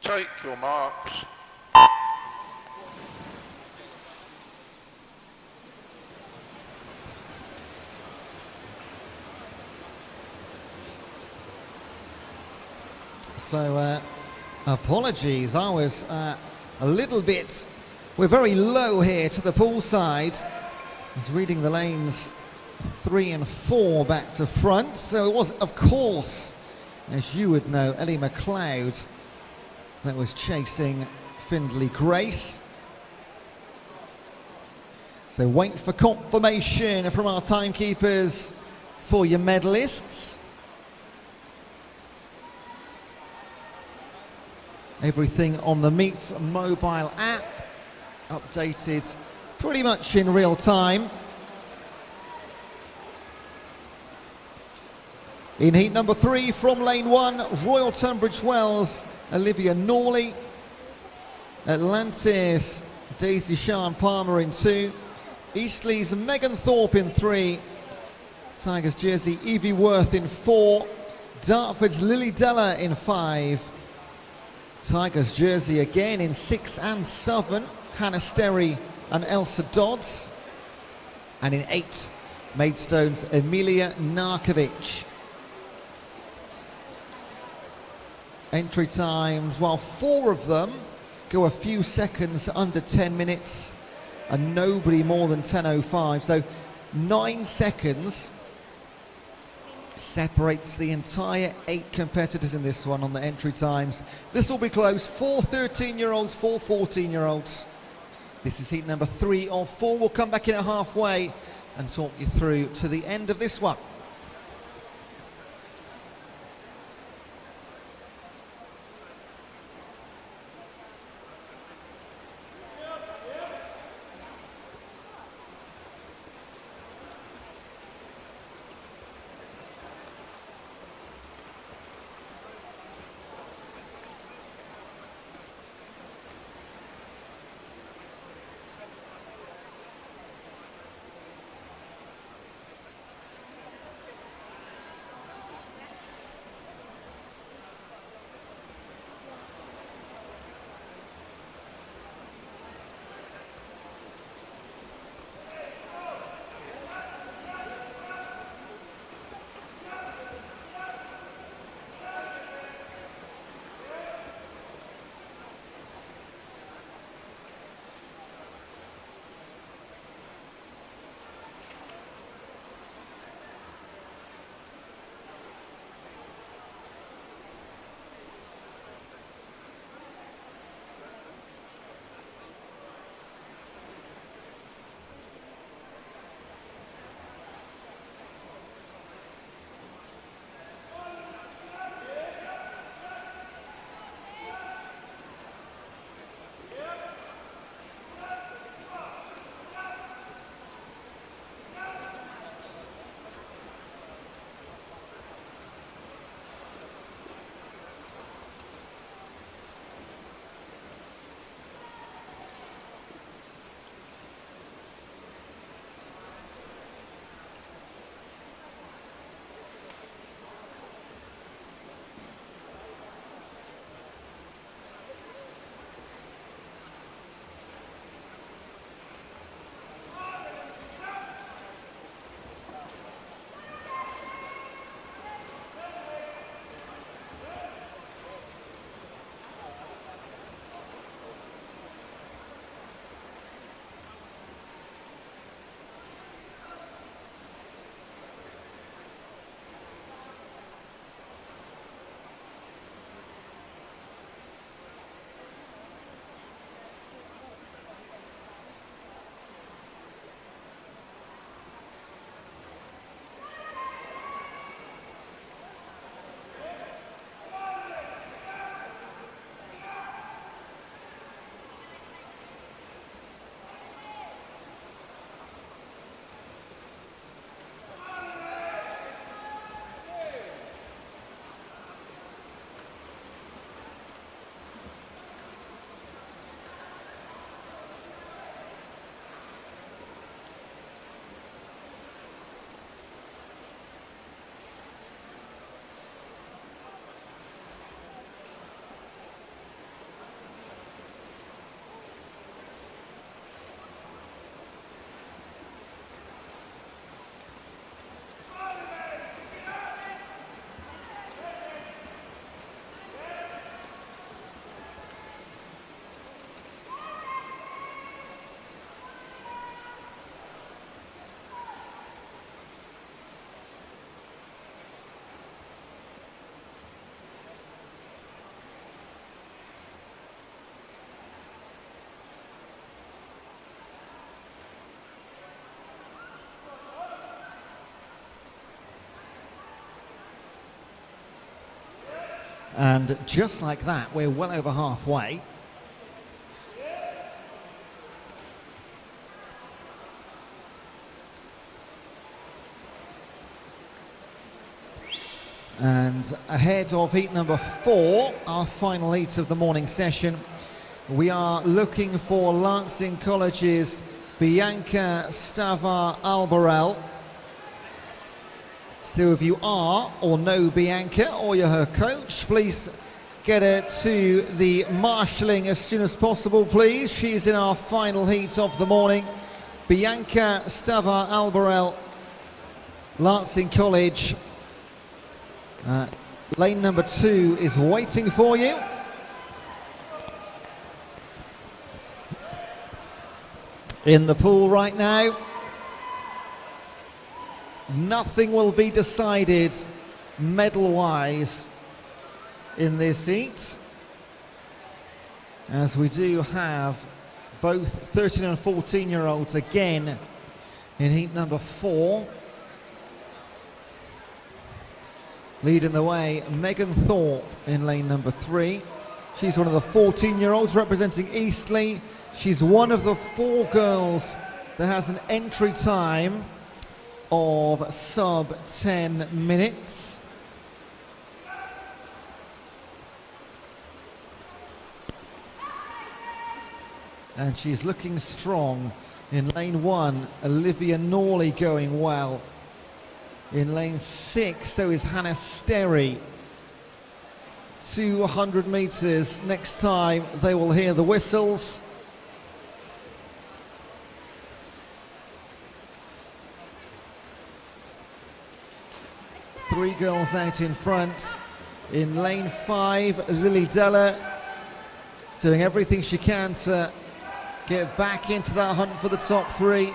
Take your marks. So, apologies, I was a little bit, we're very low here to the pool side. I was reading the lanes 3 and 4 back to front. So it was, of course, as you would know, Ellie McLeod that was chasing Findlay Grace. So wait for confirmation from our timekeepers for your medalists. Everything on the Meets mobile app, updated pretty much in real time. In heat number 3 from lane 1, Royal Tunbridge Wells, Olivia Norley. Atlantis, Daisy Sian Palmer in 2. Eastleigh's Megan Thorpe in 3. Tigers Jersey, Evie Worth in 4. Dartford's Lily Della in 5. Tigers Jersey again in 6 and 7. Hannah Sterry and Elsa Dodds. And in 8, Maidstone's Emilia Narkovic. Entry times, while 4 of them go a few seconds under 10 minutes and nobody more than 10:05. So 9 seconds separates the entire 8 competitors in this one on the entry times. This will be close. 4 13-year-olds, 4 14-year-olds. This is heat number 3 of 4. We'll come back in at halfway and talk you through to the end of this one. And just like that, we're well over halfway. And ahead of heat number 4, our final heat of the morning session, we are looking for Lancing College's Bianca Stavar-Albarel. So if you are or know Bianca or you're her coach, please get her to the marshalling as soon as possible, please. She's in our final heat of the morning. Bianca Stavar-Albarel, Lancing College. Lane number 2 is waiting for you. In the pool right now. Nothing will be decided medal-wise in this heat, as we do have both 13 and 14-year-olds again in heat number 4. Leading the way, Megan Thorpe in lane number 3. She's one of the 14-year-olds representing Eastleigh. She's one of the 4 girls that has an entry time of sub 10 minutes. And she's looking strong. In lane 1, Olivia Norley going well. In lane 6, so is Hannah Sterry. 200 meters. Next time they will hear the whistles. Three girls out in front. In lane 5, Lily Della doing everything she can to get back into that hunt for the top 3.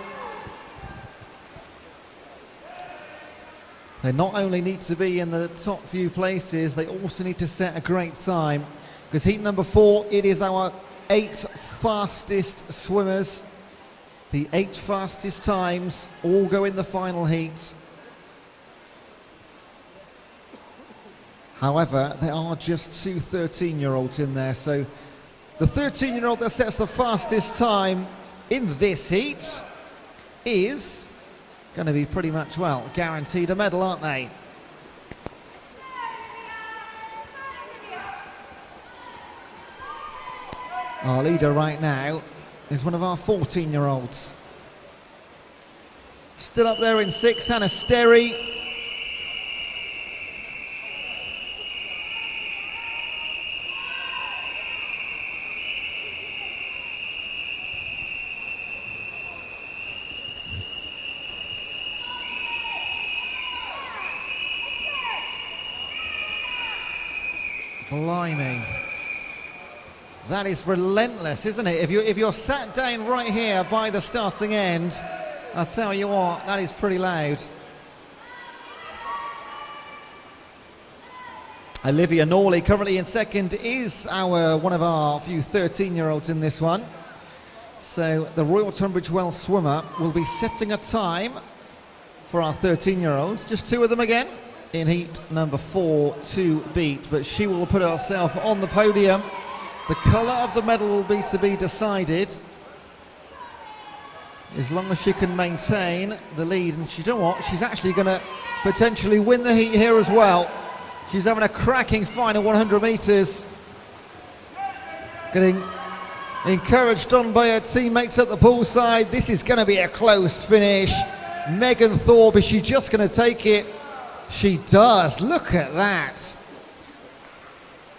They not only need to be in the top few places, they also need to set a great time. Because heat number 4, it is our 8 fastest swimmers. The 8 fastest times all go in the final heat. However, there are just 2 13-year-olds in there, so the 13-year-old that sets the fastest time in this heat is going to be pretty much, well, guaranteed a medal, aren't they? Our leader right now is one of our 14-year-olds. Still up there in 6, Hannah Sterry. Blimey. That is relentless, isn't it? If you're sat down right here by the starting end, I'll tell you what, that is pretty loud. Olivia Norley currently in second is one of our few 13-year-olds in this one. So the Royal Tunbridge Wells swimmer will be setting a time for our 13-year-olds. Just 2 of them again in heat number 4 to beat, but she will put herself on the podium. The colour of the medal will be to be decided as long as she can maintain the lead. And you know what, she's actually going to potentially win the heat here as well. She's having a cracking final 100 metres, getting encouraged on by her teammates at the poolside. This is going to be a close finish. Megan Thorpe, is she just going to take it? She does. Look at that.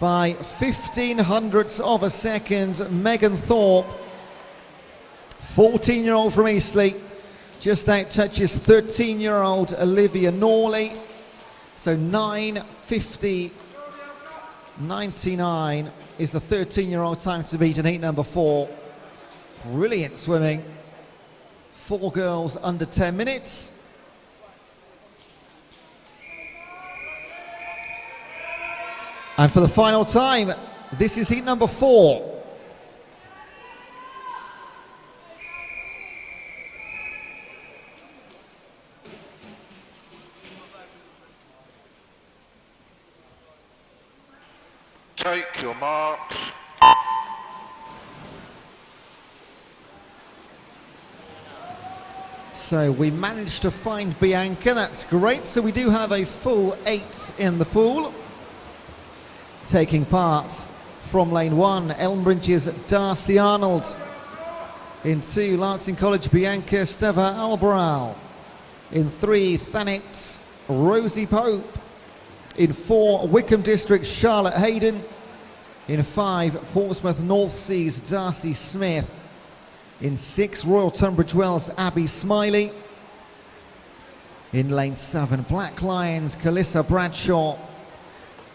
By 1500ths of a second, Megan Thorpe, 14-year-old from Eastleigh, just out touches 13-year-old Olivia Norley. So 9:50.99 is the 13-year-old time to beat in heat number 4. Brilliant swimming. 4 girls under 10 minutes. And for the final time, this is heat number 4. Take your marks. So we managed to find Bianca, that's great. So we do have a full 8 in the pool. Taking part from lane 1, Elmbridge's Darcy Arnold. In 2, Lancing College Bianca Steva Albaral. In 3, Thanet Rosie Pope. In 4, Wickham District Charlotte Hayden. In 5, Portsmouth North Seas Darcy Smith. In 6, Royal Tunbridge Wells Abby Smiley. In lane 7, Black Lions Calissa Bradshaw.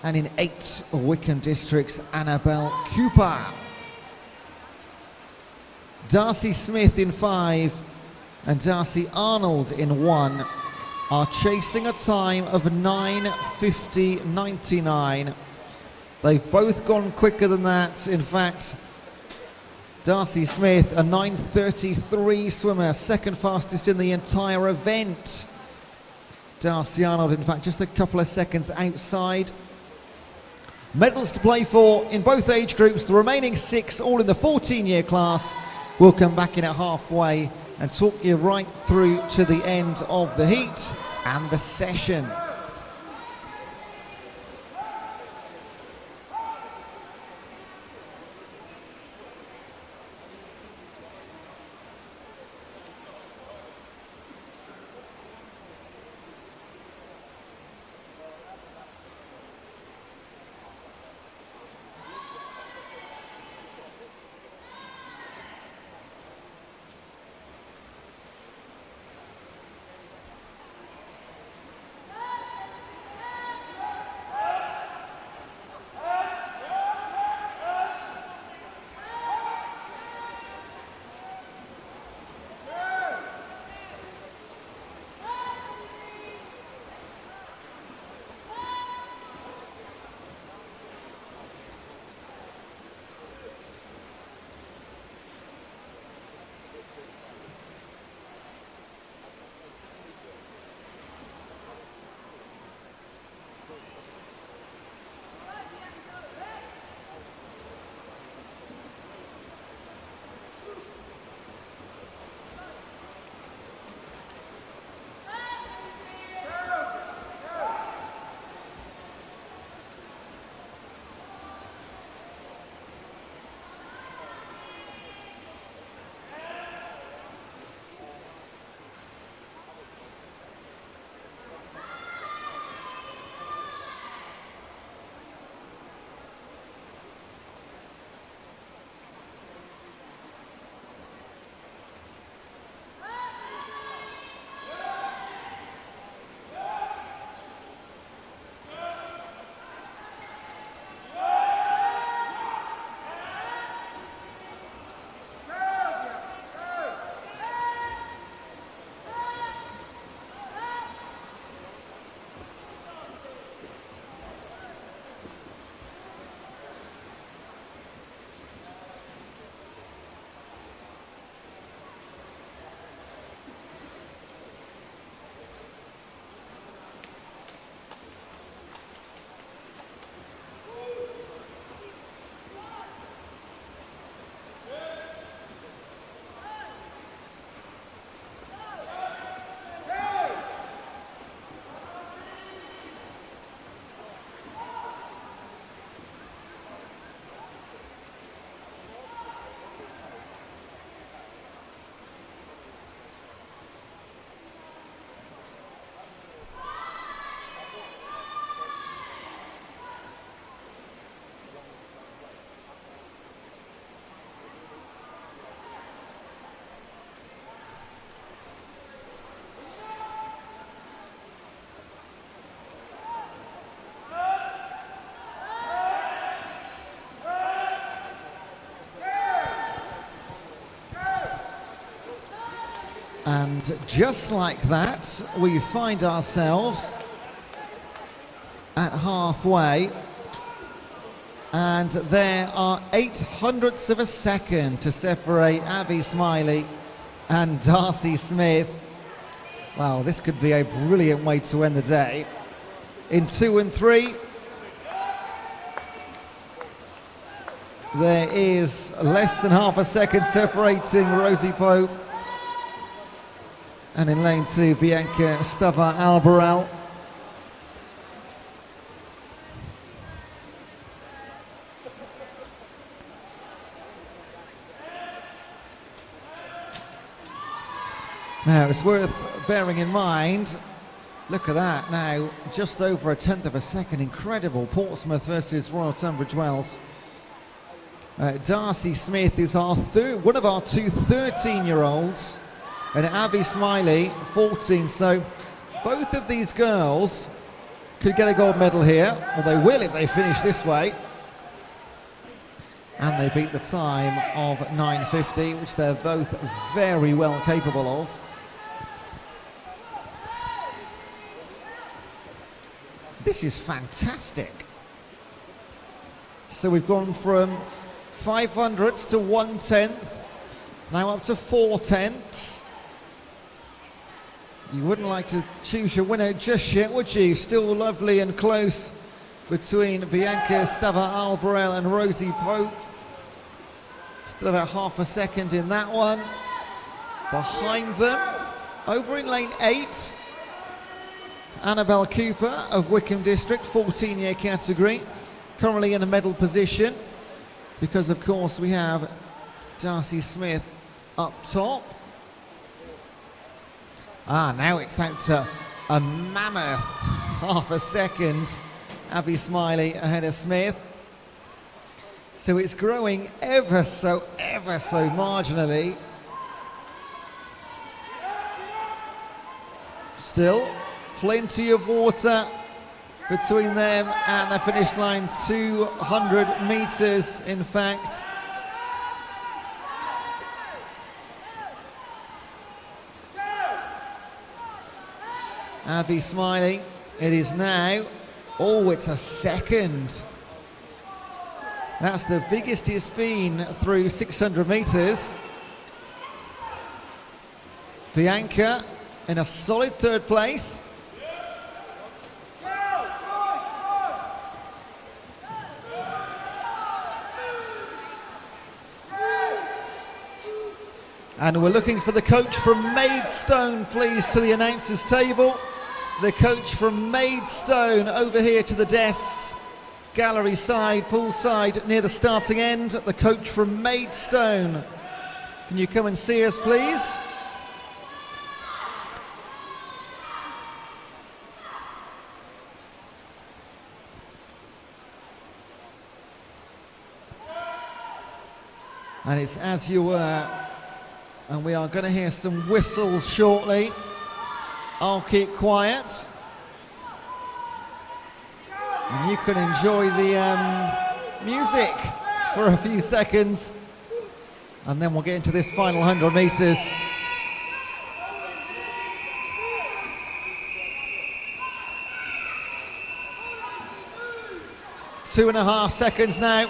And in 8, Wickham District's Annabelle Cooper. Darcy Smith in 5 and Darcy Arnold in 1 are chasing a time of 9:50.99. They've both gone quicker than that. In fact, Darcy Smith, a 9:33 swimmer, second fastest in the entire event. Darcy Arnold, in fact, just a couple of seconds outside. Medals to play for in both age groups. The remaining 6, all in the 14-year class. We'll come back in at halfway and talk you right through to the end of the heat and the session. And just like that, we find ourselves at halfway. And there are 800ths of a second to separate Abby Smiley and Darcy Smith. Wow, this could be a brilliant way to end the day. In 2 and 3, There is less than half a second separating Rosie Pope and in lane 2 Bianca Stava-Albarel. Now it's worth bearing in mind, look at that now, just over a tenth of a second, incredible. Portsmouth versus Royal Tunbridge Wells. Darcy Smith is one of our two 13-year-olds, and Abby Smiley, 14. So both of these girls could get a gold medal here, or they will if they finish this way. And they beat the time of 9:50, which they're both very well capable of. This is fantastic. So we've gone from 500ths to 1/10, now up to 4/10. You wouldn't like to choose your winner just yet, would you? Still lovely and close between Bianca Stava-Albarel and Rosie Pope. Still about half a second in that one. Behind them, over in lane 8, Annabelle Cooper of Wickham District, 14-year category, currently in a medal position because, of course, we have Darcy Smith up top. Now it's out to a mammoth half a second. Abby Smiley ahead of Smith. So it's growing ever so marginally. Still plenty of water between them and the finish line, 200 meters in fact. Abby Smiley, it is now, it's a second. That's the biggest it's been through 600 meters. Bianca in a solid third place. And we're looking for the coach from Maidstone, please, to the announcers table. The coach from Maidstone over here to the desks. Gallery side, pool side, near the starting end. The coach from Maidstone. Can you come and see us, please? And it's As You Were. And we are going to hear some whistles shortly. I'll keep quiet. And you can enjoy the music for a few seconds. And then we'll get into this final 100 meters. Two and a half seconds now.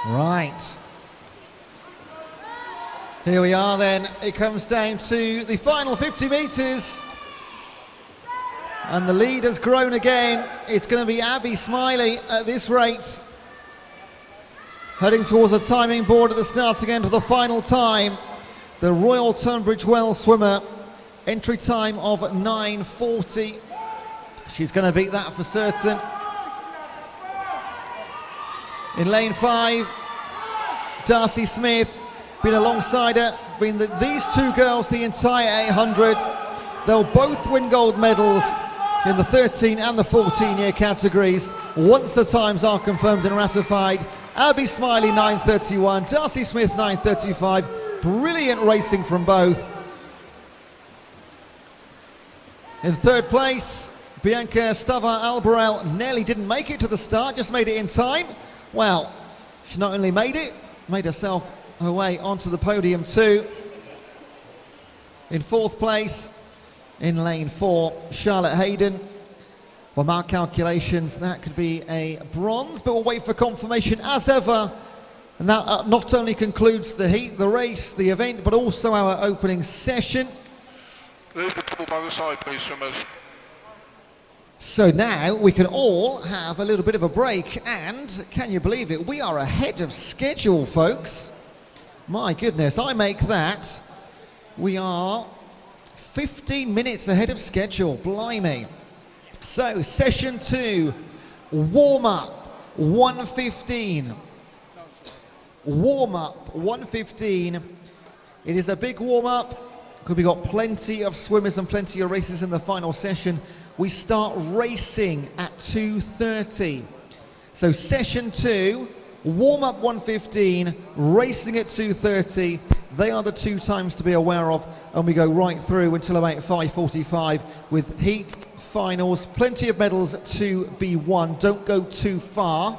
Right. Here we are then. It comes down to the final 50 metres. And the lead has grown again. It's going to be Abby Smiley at this rate. Heading towards the timing board at the starting end for the final time. The Royal Tunbridge Wells swimmer. Entry time of 9:40. She's going to beat that for certain. In lane 5, Darcy Smith, been alongside her, these two girls the entire 800. They'll both win gold medals in the 13 and the 14-year categories once the times are confirmed and ratified. Abby Smiley 9:31, Darcy Smith 9:35. Brilliant racing from both. In third place, Bianca Stava-Albarel nearly didn't make it to the start, just made it in time. Well, she not only made it, made herself her way onto the podium too. In fourth place, In lane 4, Charlotte Hayden. By my calculations, that could be a bronze, but we'll wait for confirmation as ever. And that not only concludes the heat, the race, the event, but also our opening session. Leave the pool by the side, please, swimmers. So now we can all have a little bit of a break, and can you believe it, we are ahead of schedule, folks. My goodness, I make that. We are 15 minutes ahead of schedule, blimey. So session 2, warm up 1:15. Warm up 1:15. It is a big warm up because we've got plenty of swimmers and plenty of races in the final session. We start racing at 2:30. So session 2, warm up 1:15, racing at 2:30. They are the two times to be aware of, and we go right through until about 5:45 with heat, finals, plenty of medals to be won. Don't go too far.